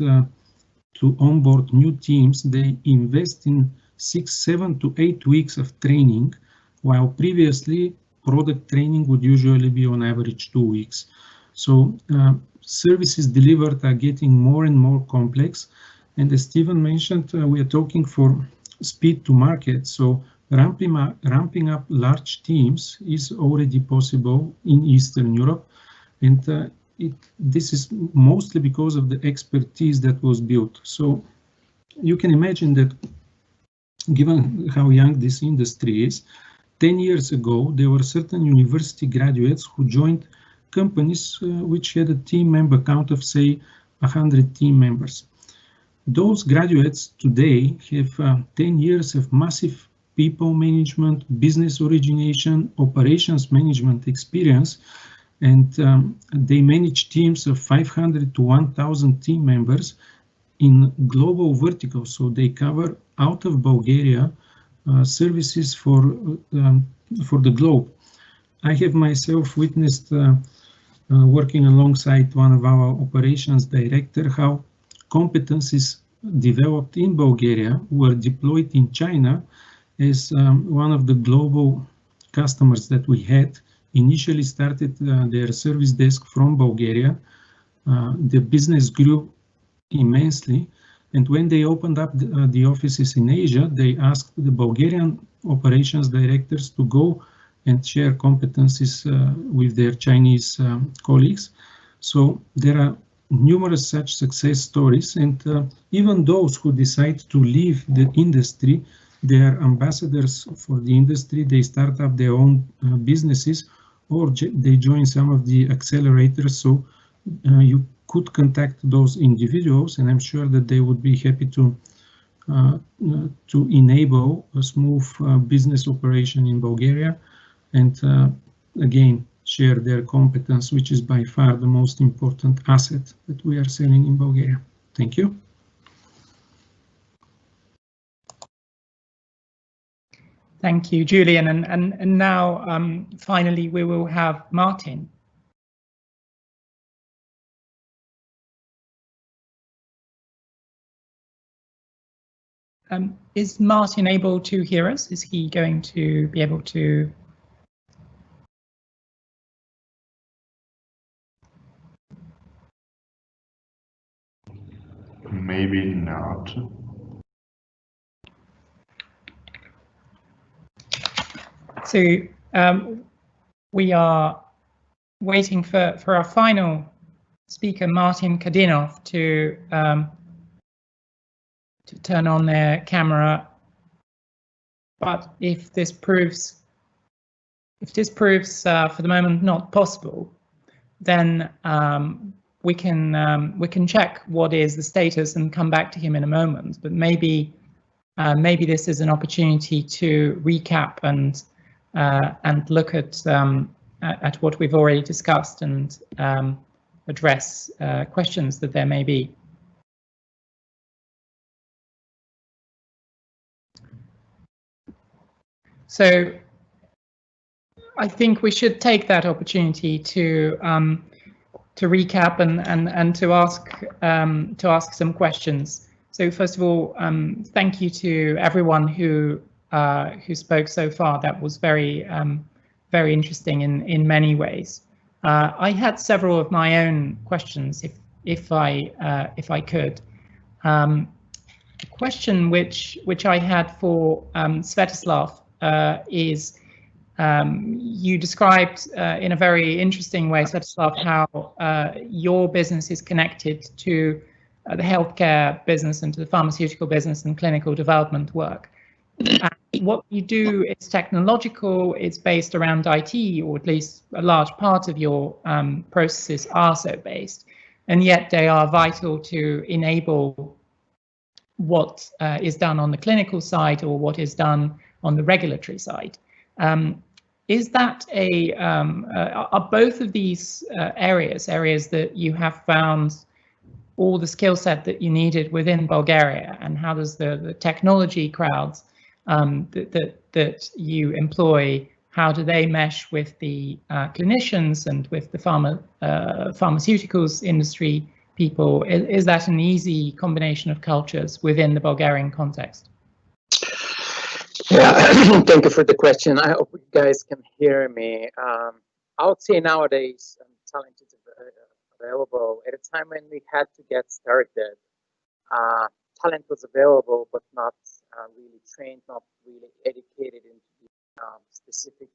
to onboard new teams, they invest in 6, 7 to 8 weeks of training, while previously product training would usually be on average 2 weeks. So services delivered are getting more and more complex, and as Stephen mentioned, we are talking for speed to market. So ramping up large teams is already possible in Eastern Europe, and this is mostly because of the expertise that was built. So you can imagine that, given how young this industry is, 10 years ago there were certain university graduates who joined companies which had a team member count of, say, 100 team members. Those graduates today have 10 years of massive people management, business origination, operations management experience, and they manage teams of 500 to 1,000 team members in global verticals. So they cover out of Bulgaria services for the globe. I have myself witnessed working alongside one of our operations director how competencies developed in Bulgaria were deployed in China, as one of the global customers that we had initially started their service desk from Bulgaria. The business grew immensely, and when they opened up the offices in Asia, they asked the Bulgarian operations directors to go and share competencies with their Chinese colleagues. So there are numerous such success stories, and even those who decide to leave the industry, they are ambassadors for the industry. They start up their own businesses, or they join some of the accelerators. So you could contact those individuals, and I'm sure that they would be happy to enable a smooth business operation in Bulgaria, and again share their competence, which is by far the most important asset that we are selling in Bulgaria. Thank you. Thank you, Julian. And now, finally, we will have Martin. Is Martin able to hear us? Is he going to be able to? Maybe not. So we are waiting for our final speaker, Martin Kadinov, to turn on their camera. But if this proves for the moment not possible, then we can check what is the status and come back to him in a moment. But maybe this is an opportunity to recap and look at what we've already discussed and address questions that there may be. So I think we should take that opportunity to recap and to ask some questions. So first of all, thank you to everyone who spoke so far. That was very interesting in many ways. I had several of my own questions, if I could. A question which I had for Svetoslav is, you described in a very interesting way, Svetoslav, how your business is connected to the healthcare business and to the pharmaceutical business and clinical development work. What you do is technological, it's based around IT, or at least a large part of your processes are so based, and yet they are vital to enable what is done on the clinical side or what is done on the regulatory side. Is that are both of these areas that you have found all the skill set that you needed within Bulgaria, and how does the technology crowds that you employ, how do they mesh with the clinicians and with the pharmaceuticals industry people? Is that an easy combination of cultures within the Bulgarian context? Yeah, thank you for the question. I hope you guys can hear me. I would say nowadays talent is available. At a time when we had to get started, talent was available, but not really trained, not really educated into the specific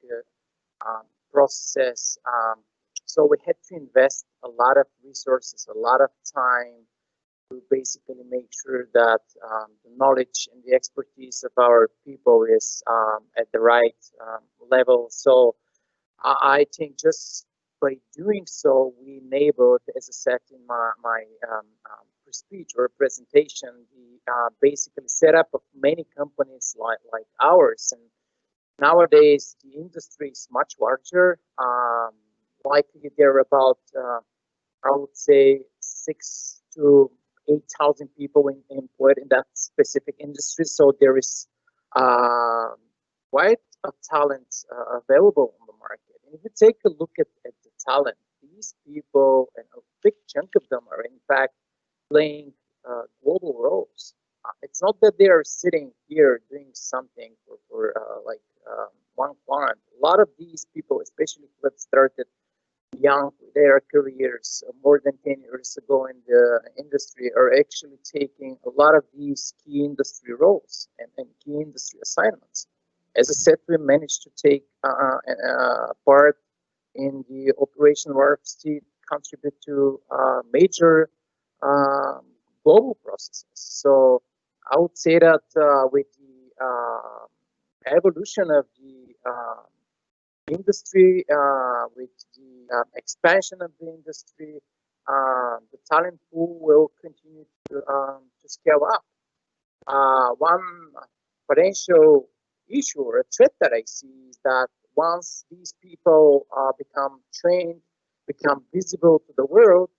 processes. So we had to invest a lot of resources, a lot of time to basically make sure that the knowledge and the expertise of our people is at the right level. So I think just by doing so, we enabled, as I said in my speech or presentation, the basically setup of many companies like ours. And nowadays, the industry is much larger. Likely there are about, I would say, 6,000 to 8,000 people employed in that specific industry. So there is quite a talent available on the market. And if you take a look at the talent, these people, and a big chunk of them are in fact playing global roles. It's not that they are sitting here doing something for one client. A lot of these people, especially who have started young, their careers more than 10 years ago in the industry, are actually taking a lot of these key industry roles and key industry assignments. As I said, we managed to take part in the Operation Warp Speed, contribute to major global processes. So I would say that with the evolution of the industry, with the expansion of the industry, the talent pool will continue to scale up. One potential issue or a threat that I see is that once these people become trained, become visible to the world,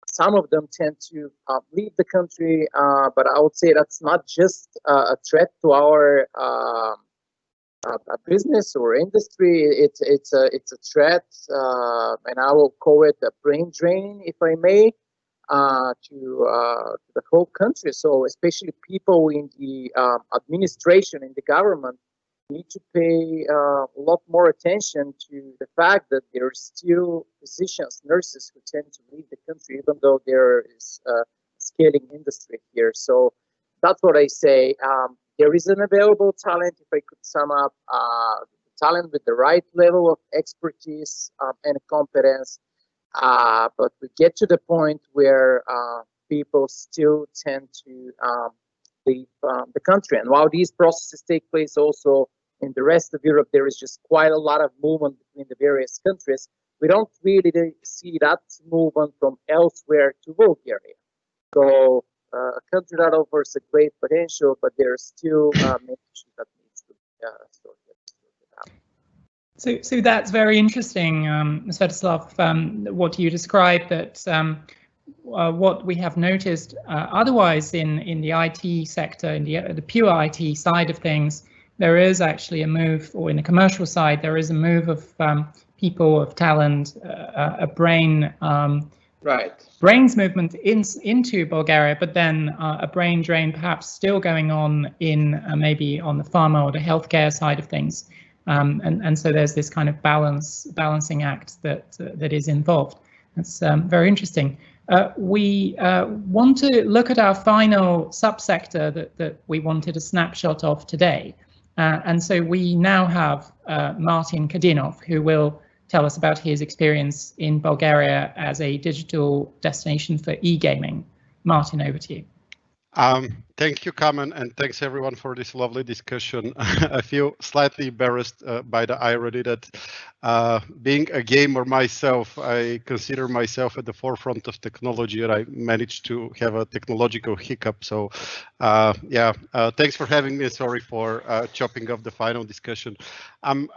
some of them tend to leave the country, but I would say that's not just a threat to our business or industry. It's a threat, and I will call it a brain drain, if I may, to the whole country. So especially people in the administration, in the government, need to pay a lot more attention to the fact that there are still physicians, nurses who tend to leave the country, even though there is a scaling industry here. So that's what I say. There is an available talent, if I could sum up, talent with the right level of expertise and competence. But we get to the point where people still tend to leave the country. And while these processes take place also in the rest of Europe, there is just quite a lot of movement between the various countries. We don't really see that movement from elsewhere to Bulgaria. So a country that offers a great potential, but there are still many issues that needs to be sorted out. So that's very interesting, Svetoslav, what you described, that what we have noticed otherwise in the IT sector, in the pure IT side of things, there is actually a move, or in the commercial side, there is a move of people, of talent, a brains movement into Bulgaria, but then a brain drain perhaps still going on in maybe on the pharma or the healthcare side of things. And so there's this kind of balancing act that is involved. That's very interesting. We want to look at our final subsector that we wanted a snapshot of today. And so we now have Martin Kadinov, who will tell us about his experience in Bulgaria as a digital destination for e-gaming. Martin, over to you. Thank you, Kamen, and thanks everyone for this lovely discussion. I feel slightly embarrassed by the irony that being a gamer myself, I consider myself at the forefront of technology, and I managed to have a technological hiccup. So yeah, thanks for having me. Sorry for chopping off the final discussion. I'm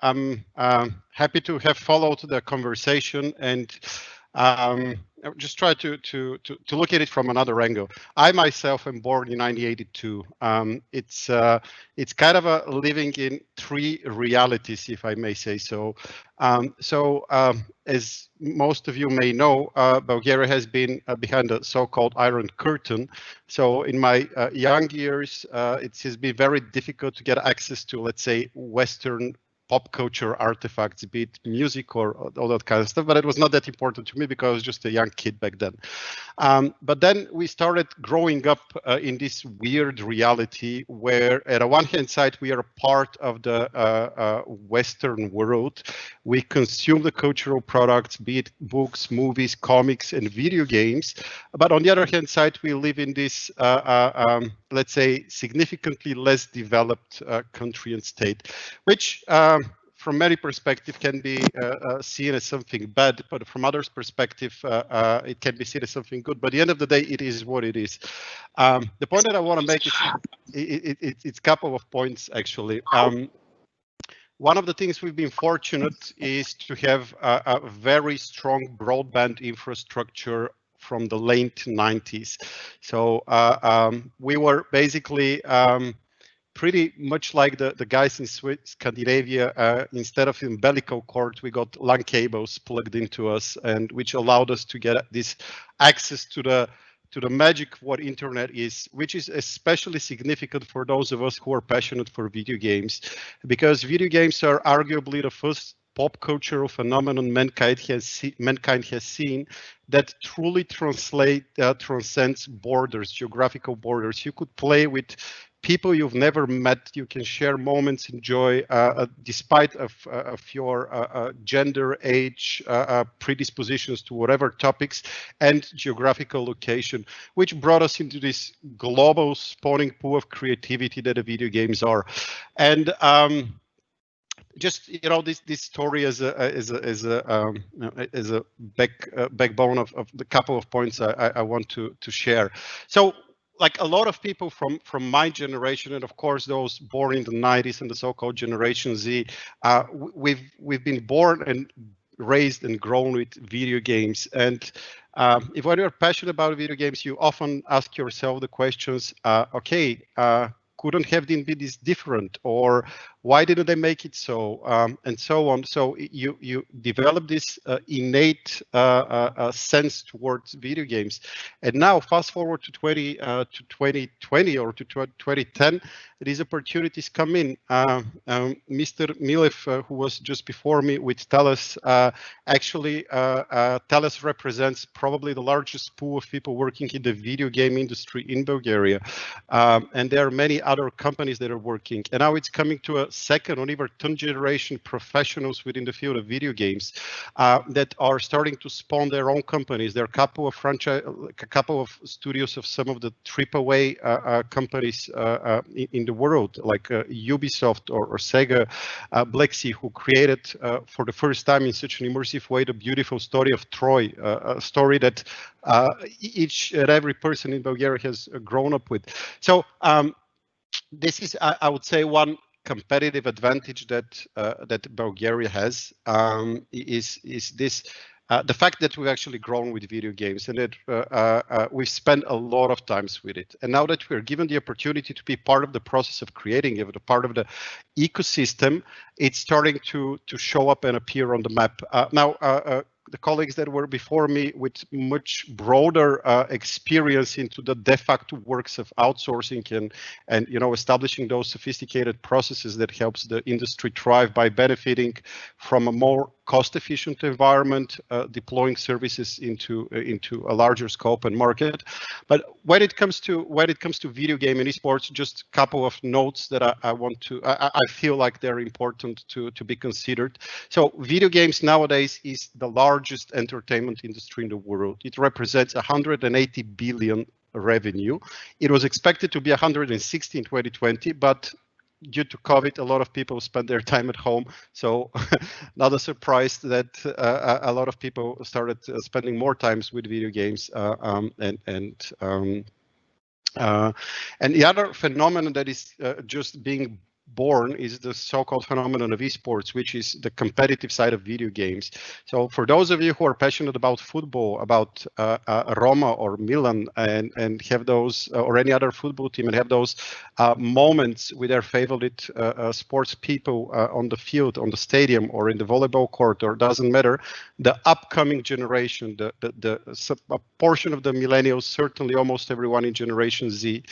happy to have followed the conversation and just try to look at it from another angle. I myself am born in 1982. It's kind of a living in three realities, if I may say so. As most of you may know, Bulgaria has been behind the so-called Iron Curtain. So in my young years, it has been very difficult to get access to, let's say, Western pop culture artifacts, be it music or all that kind of stuff, but it was not that important to me because I was just a young kid back then. But then we started growing up in this weird reality where, at the one hand side, we are a part of the Western world. We consume the cultural products, be it books, movies, comics, and video games. But on the other hand side, we live in this, let's say, significantly less developed country and state, which from many perspectives can be seen as something bad, but from others' perspective, it can be seen as something good. But at the end of the day, it is what it is. The point that I want to make is it's a couple of points, actually. One of the things we've been fortunate is to have a very strong broadband infrastructure from the late 90s. So we were basically pretty much like the guys in Scandinavia. Instead of umbilical cord, we got LAN cables plugged into us, and which allowed us to get this access to the magic what internet is, which is especially significant for those of us who are passionate for video games, because video games are arguably the first pop cultural phenomenon mankind has seen that truly transcends borders, geographical borders. You could play with people you've never met. You can share moments, enjoy, despite of your gender, age, predispositions to whatever topics, and geographical location, which brought us into this global spawning pool of creativity that the video games are. And just this story as a backbone of the couple of points I want to share. So, like a lot of people from my generation, and of course those born in the 90s and the so-called Generation Z, we've been born and raised and grown with video games. And if when you're passionate about video games, you often ask yourself the questions, okay, couldn't have been this different, or why didn't they make it so, and so on. So you develop this innate sense towards video games. And now fast forward to 2020 or to 2010, these opportunities come in. Mr. Milev, who was just before me with TELUS, actually TELUS represents probably the largest pool of people working in the video game industry in Bulgaria. And there are many other companies that are working. And now it's coming to a second or even third generation professionals within the field of video games that are starting to spawn their own companies. There are a couple of studios of some of the AAA companies in the world, like Ubisoft or Sega, Black Sea, who created for the first time in such an immersive way the beautiful story of Troy, a story that each and every person in Bulgaria has grown up with. So this is, I would say, one competitive advantage that Bulgaria has, is this the fact that we've actually grown with video games, and that we've spent a lot of times with it. And now that we're given the opportunity to be part of the process of creating it, a part of the ecosystem, it's starting to show up and appear on the map. Now, the colleagues that were before me with much broader experience into the de facto works of outsourcing and establishing those sophisticated processes that helps the industry thrive by benefiting from a more cost-efficient environment, deploying services into a larger scope and market. But when it comes to video game and esports, just a couple of notes that I feel like they're important to be considered. So video games nowadays is the largest entertainment industry in the world. It represents 180 billion revenue. It was expected to be 160 in 2020, but due to COVID, a lot of people spent their time at home. So not a surprise that a lot of people started spending more times with video games. And the other phenomenon that is just being born is the so-called phenomenon of esports, which is the competitive side of video games. So for those of you who are passionate about football, about Roma or Milan, and have those, or any other football team, and have those moments with their favorite sports people on the field, on the stadium, or in the volleyball court, or doesn't matter, the upcoming generation, a portion of the millennials, certainly almost everyone in Generation Z,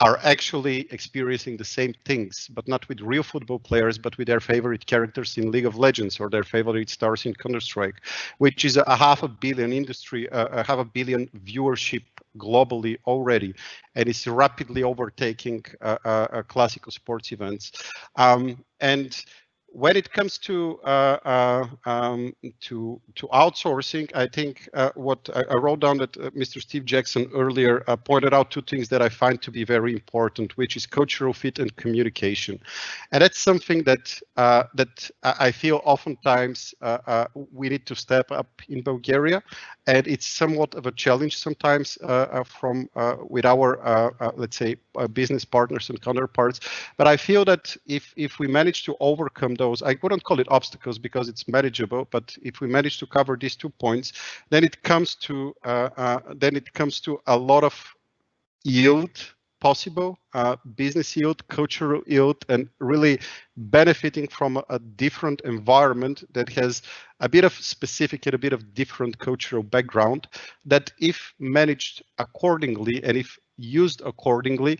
are actually experiencing the same things, but not with real football players, but with their favorite characters in League of Legends or their favorite stars in Counter-Strike, which is a 500 million industry, 500 million viewership globally already, and it's rapidly overtaking classical sports events. And when it comes to outsourcing, I think what I wrote down that Mr. Steve Jackson earlier pointed out two things that I find to be very important, which is cultural fit and communication, and that's something that I feel oftentimes we need to step up in Bulgaria, and it's somewhat of a challenge sometimes with our let's say business partners and counterparts. But I feel that if we manage to overcome those, I wouldn't call it obstacles because it's manageable, but if we manage to cover these 2 points, then it comes to a lot of yield possible, business yield, cultural yield, and really benefiting from a different environment that has a bit of specific and a bit of different cultural background, that if managed accordingly and if used accordingly,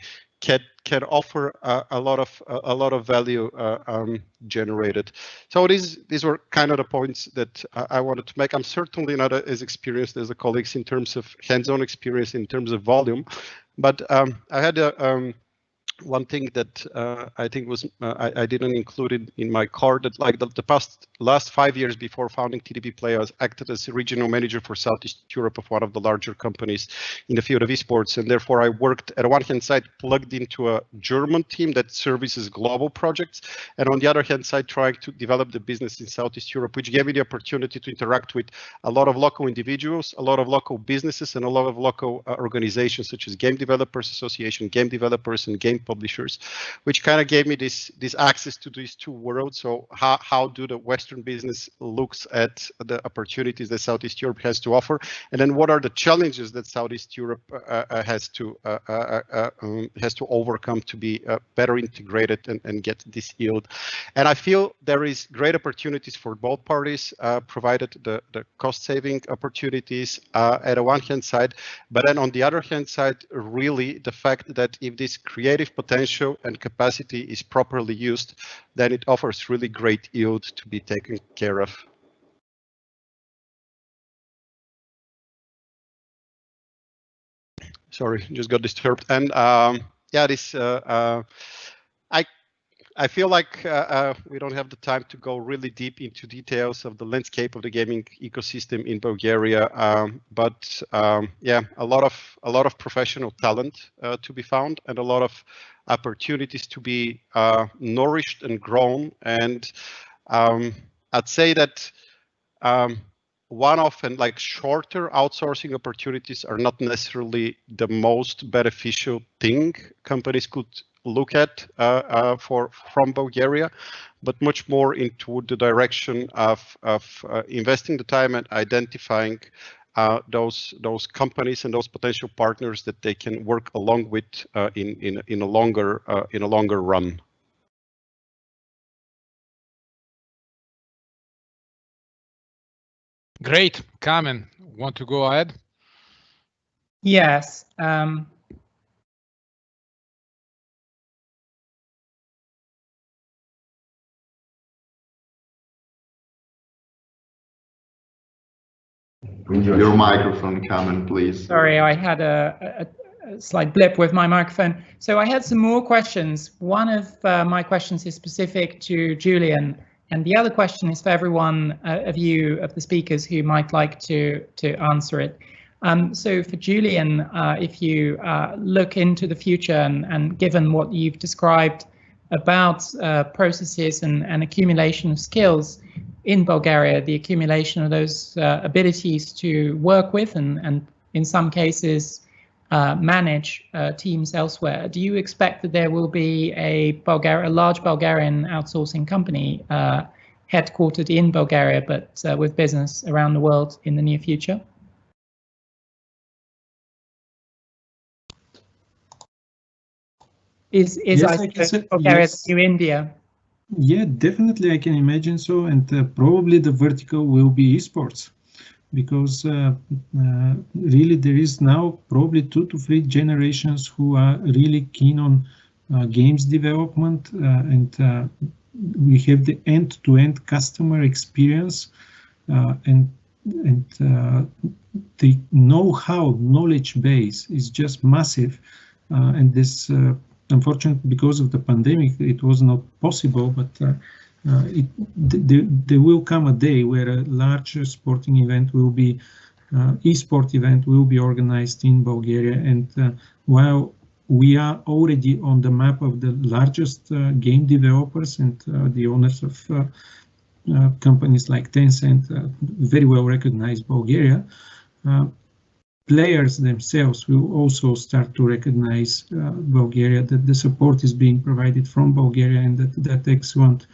can offer a lot of value generated. So these were kind of the points that I wanted to make. I'm certainly not as experienced as the colleagues in terms of hands-on experience, in terms of volume, but I had one thing that I think was I didn't include it in my card, that like the last 5 years before founding TDP Play, I was acted as a regional manager for Southeast Europe of one of the larger companies in the field of esports, and therefore I worked at one hand side plugged into a German team that services global projects, and on the other hand side trying to develop the business in Southeast Europe, which gave me the opportunity to interact with a lot of local individuals, a lot of local businesses, and a lot of local organizations such as Game Developers Association, game developers, and game publishers, which kind of gave me this access to these two worlds. So how do the Western business looks at the opportunities that Southeast Europe has to offer, and then what are the challenges that Southeast Europe has to overcome to be better integrated and get this yield. And I feel there is great opportunities for both parties, provided the cost saving opportunities at the one hand side, but then on the other hand side, really the fact that if this creative potential and capacity is properly used, then it offers really great yield to be taken care of. Sorry, just got disturbed. And yeah, this I feel like we don't have the time to go really deep into details of the landscape of the gaming ecosystem in Bulgaria, but yeah, a lot of professional talent to be found, and a lot of opportunities to be nourished and grown. And I'd say that one-off and like shorter outsourcing opportunities are not necessarily the most beneficial thing companies could look at from Bulgaria, but much more into the direction of investing the time and identifying those companies and those potential partners that they can work along with in a longer run. Great, Kamen, want to go ahead? Yes. Your microphone, Kamen, please. Sorry, I had a slight blip with my microphone. So I had some more questions. One of my questions is specific to Julian, and the other question is for everyone of you, of the speakers, who might like to answer it. So for Julian, if you look into the future and given what you've described about processes and accumulation of skills in Bulgaria, the accumulation of those abilities to work with and in some cases manage teams elsewhere, do you expect that there will be a large Bulgarian outsourcing company headquartered in Bulgaria but with business around the world in the near future? Is Bulgaria the new India? Yeah, definitely I can imagine so, and probably the vertical will be esports, because really there is now probably 2 to 3 generations who are really keen on games development, and we have the end-to-end customer experience, and the know-how knowledge base is just massive, and this unfortunately, because of the pandemic, it was not possible, but there will come a day where a large sporting event will be, e-sport event will be organized in Bulgaria. And while we are already on the map of the largest game developers and the owners of companies like Tencent, very well recognized Bulgaria, players themselves will also start to recognize Bulgaria, that the support is being provided from Bulgaria, and that excellent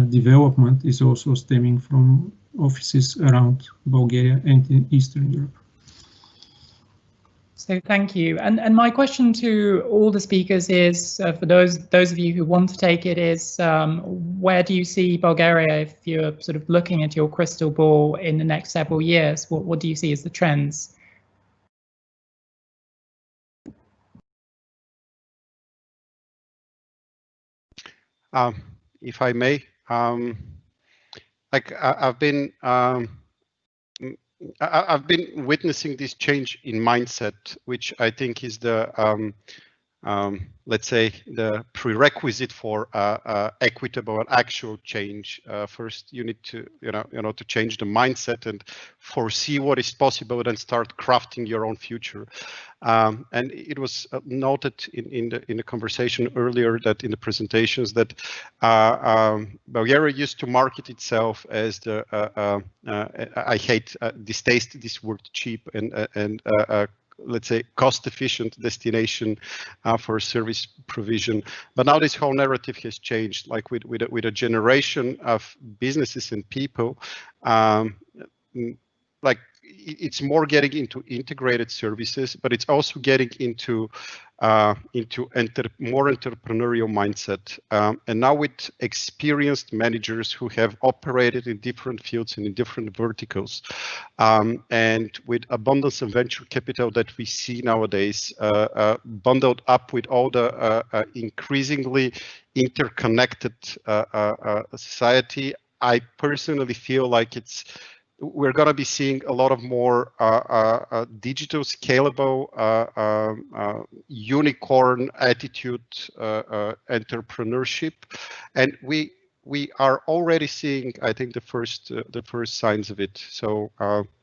development is also stemming from offices around Bulgaria and in Eastern Europe. So thank you. And my question to all the speakers is, for those of you who want to take it, is where do you see Bulgaria, if you're sort of looking at your crystal ball in the next several years? What do you see as the trends? If I may, like I've been witnessing this change in mindset, which I think is the let's say the prerequisite for equitable and actual change. First, you need to to change the mindset and foresee what is possible, and start crafting your own future. And it was noted in the conversation earlier, that in the presentations, that Bulgaria used to market itself as the I hate distaste this word, cheap and let's say cost-efficient destination for service provision. But now this whole narrative has changed, like with a generation of businesses and people, like it's more getting into integrated services, but it's also getting into more entrepreneurial mindset. And now with experienced managers who have operated in different fields and in different verticals, and with abundance of venture capital that we see nowadays, bundled up with all the increasingly interconnected society, I personally feel like we're going to be seeing a lot of more digital, scalable, unicorn attitude entrepreneurship, and we are already seeing, I think, the first signs of it. So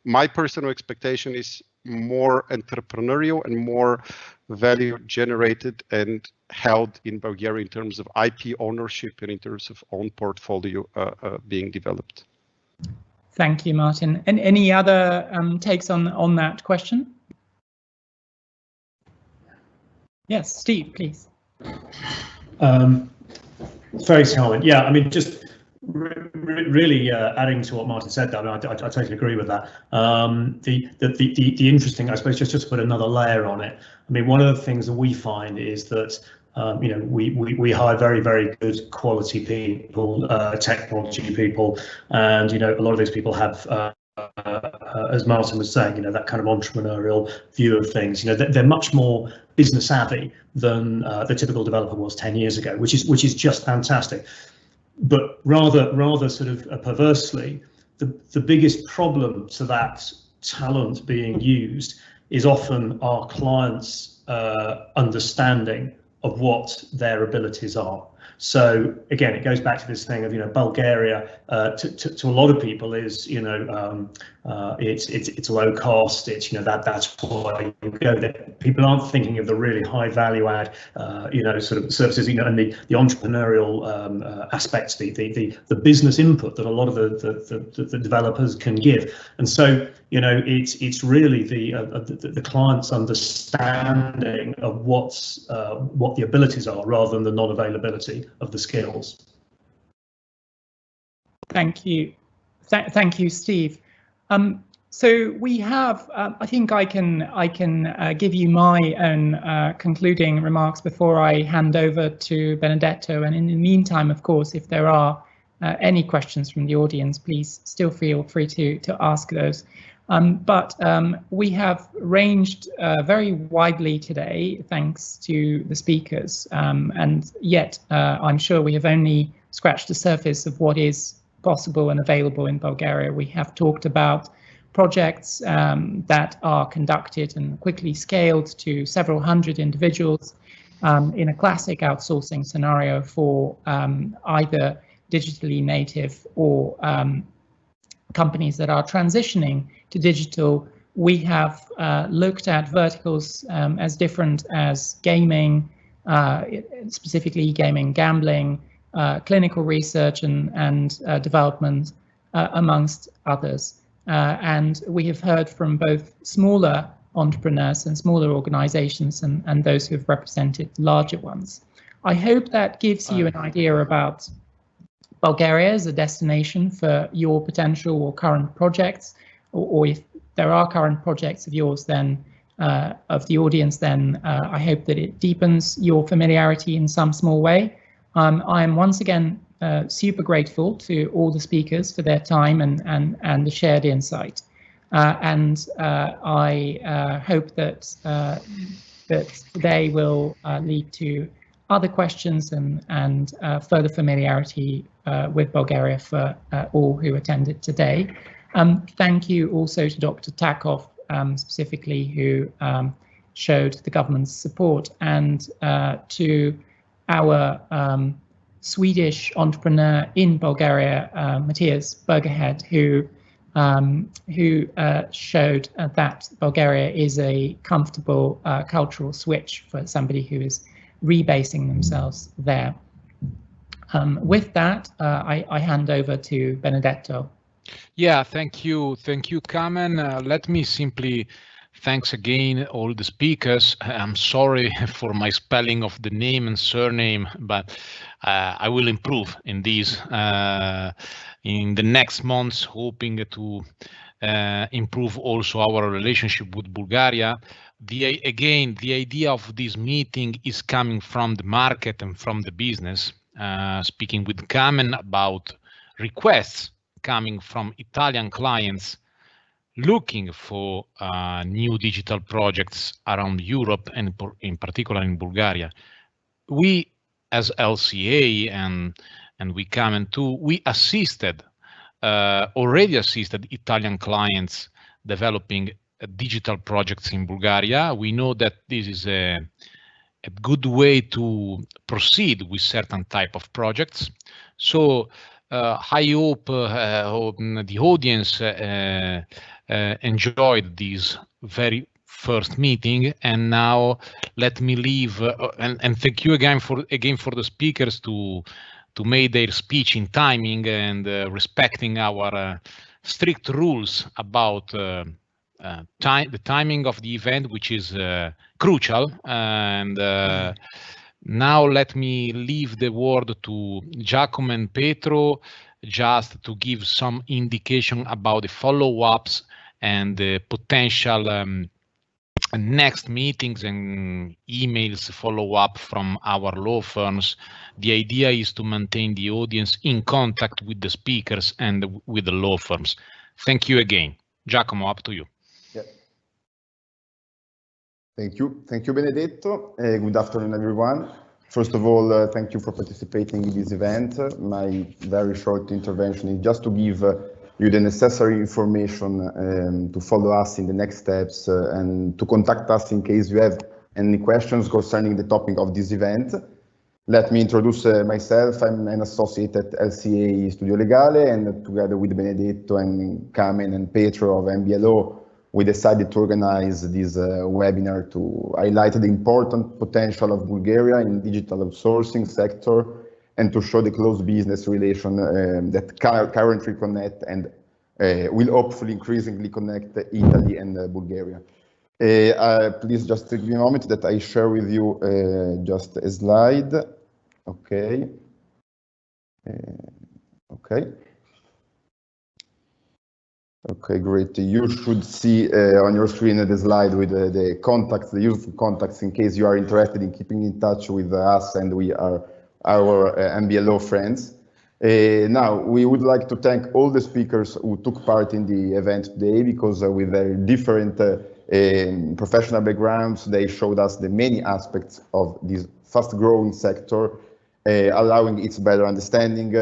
my personal expectation is more entrepreneurial and more value generated and held in Bulgaria in terms of IP ownership and in terms of own portfolio being developed. Thank you, Martin. And any other takes on that question? Yes, Steve, please. Very solid. Yeah, I mean, just really adding to what Martin said, I mean, I totally agree with that. The interesting, I suppose, just to put another layer on it. I mean, one of the things that we find is that we hire very good quality people, technology people, and a lot of those people have, as Martin was saying, that kind of entrepreneurial view of things. They're much more business savvy than the typical developer was 10 years ago, which is just fantastic. But rather sort of perversely, the biggest problem to that talent being used is often our clients' understanding of what their abilities are. So again, it goes back to this thing of Bulgaria to a lot of people is it's low cost. It's, you know, that's why you go there. People aren't thinking of the really high value add, you know, sort of services, you know, and the entrepreneurial aspects, the business input that a lot of the developers can give. And so, you know, it's really the client's understanding of what the abilities are rather than the non-availability of the skills. Thank you. Thank you, Steve. So we have, I think I can give you my own concluding remarks before I hand over to Benedetto. And in the meantime, of course, if there are any questions from the audience, please still feel free to ask those. But we have ranged very widely today, thanks to the speakers. And yet, I'm sure we have only scratched the surface of what is possible and available in Bulgaria. We have talked about projects that are conducted and quickly scaled to several hundred individuals in a classic outsourcing scenario for either digitally native or companies that are transitioning to digital. We have looked at verticals as different as gaming, specifically gaming, gambling, clinical research and development, amongst others. And we have heard from both smaller entrepreneurs and smaller organizations and those who have represented larger ones. I hope that gives you an idea about Bulgaria as a destination for your potential or current projects, or if there are current projects of yours, then of the audience, then I hope that it deepens your familiarity in some small way. I am once again super grateful to all the speakers for their time and the shared insight. And I hope that that today will lead to other questions and further familiarity with Bulgaria for all who attended today. Thank you also to Dr. Takov, specifically, who showed the government's support, and to our Swedish entrepreneur in Bulgaria, Matthias Bergerhead, who showed that Bulgaria is a comfortable cultural switch for somebody who is rebasing themselves there. With that, I hand over to Benedetto. Yeah, thank you, Carmen. Let me simply thanks again all the speakers. I'm sorry for my spelling of the name and surname, but I will improve in these in the next months, hoping to improve also our relationship with Bulgaria. The idea of this meeting is coming from the market and from the business. Speaking with Carmen about requests coming from Italian clients looking for new digital projects around Europe and in particular in Bulgaria. We as LCA and we Carmen too, we already assisted Italian clients developing digital projects in Bulgaria. We know that this is a good way to proceed with certain type of projects. So I hope the audience enjoyed this very first meeting, and now let me leave and thank you again for the speakers to make their speech in timing and respecting our strict rules about the timing of the event, which is crucial. And now let me leave the word to Giacomo and Petro just to give some indication about the follow-ups and the potential next meetings and emails follow-up from our law firms. The idea is to maintain the audience in contact with the speakers and with the law firms. Thank you again. Giacomo, up to you. Yeah. Thank you, Benedetto. Good afternoon, everyone. First of all, thank you for participating in this event. My very short intervention is just to give you the necessary information to follow us in the next steps and to contact us in case you have any questions concerning the topic of this event. Let me introduce myself. I'm an associate at LCA Studio Legale, and together with Benedetto and Carmen and Petro of MBLO, we decided to organize this webinar to highlight the important potential of Bulgaria in digital outsourcing sector and to show the close business relation that currently connect and will hopefully increasingly connect Italy and Bulgaria. Please just give me a moment that I share with you just a slide. Okay. Okay. Okay, great. You should see on your screen the slide with the contacts, the useful contacts, in case you are interested in keeping in touch with us and we are our MBLO friends. Now, we would like to thank all the speakers who took part in the event today, because with their different professional backgrounds, they showed us the many aspects of this fast-growing sector, allowing its better understanding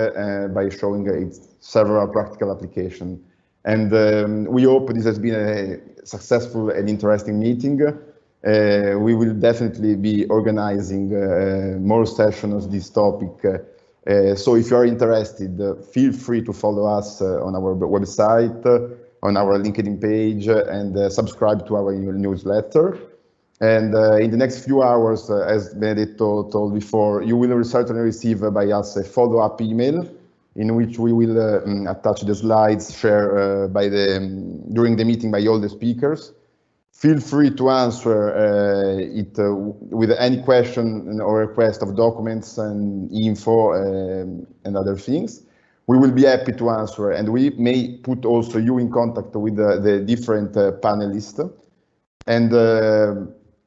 by showing its several practical applications. And we hope this has been a successful and interesting meeting. We will definitely be organizing more sessions on this topic. So if you are interested, feel free to follow us on our website, on our LinkedIn page, and subscribe to our newsletter. And in the next few hours, as Benedetto told before, you will certainly receive by us a follow-up email in which we will attach the slides shared during the meeting by all the speakers. Feel free to answer it with any question or request of documents and info and other things. We will be happy to answer, and we may put also you in contact with the different panelists. And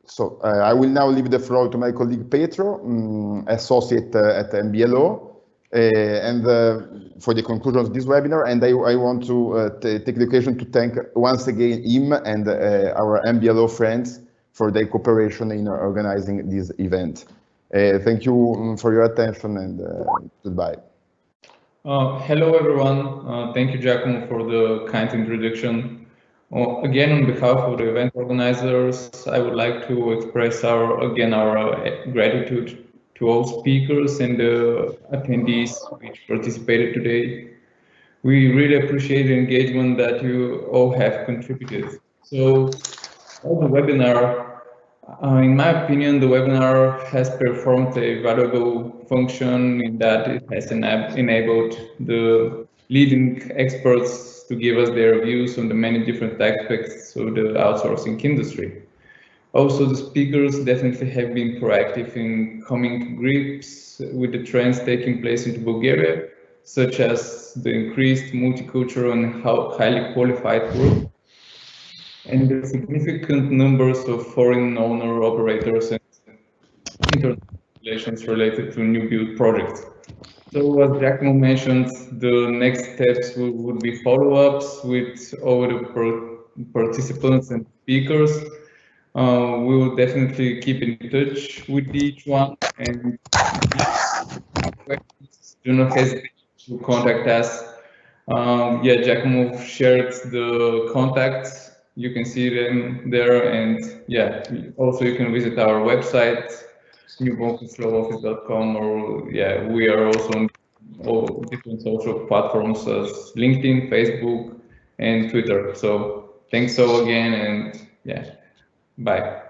so I will now leave the floor to my colleague Petro, associate at MBLO, and for the conclusion of this webinar. And I want to take the occasion to thank once again him and our MBLO friends for their cooperation in organizing this event. Thank you for your attention, and goodbye. Hello everyone. Thank you, Giacomo, for the kind introduction. Again, on behalf of the event organizers, I would like to express our gratitude to all speakers and the attendees which participated today. We really appreciate the engagement that you all have contributed. So, on the webinar, in my opinion, the webinar has performed a valuable function in that it has enabled the leading experts to give us their views on the many different aspects of the outsourcing industry. Also, the speakers definitely have been proactive in coming to grips with the trends taking place in Bulgaria, such as the increased multicultural and highly qualified work, and the significant numbers of foreign owner operators and internal relations related to new build projects. So, as Giacomo mentioned, the next steps would be follow-ups with all the participants and speakers. We will definitely keep in touch with each one, and do not hesitate to contact us. Yeah, Giacomo shared the contacts. You can see them there, and yeah, also you can visit our website, newbalkansslowoffice.com, or yeah, we are also on all different social platforms as LinkedIn, Facebook, and Twitter. So thanks all again, and yeah. Bye.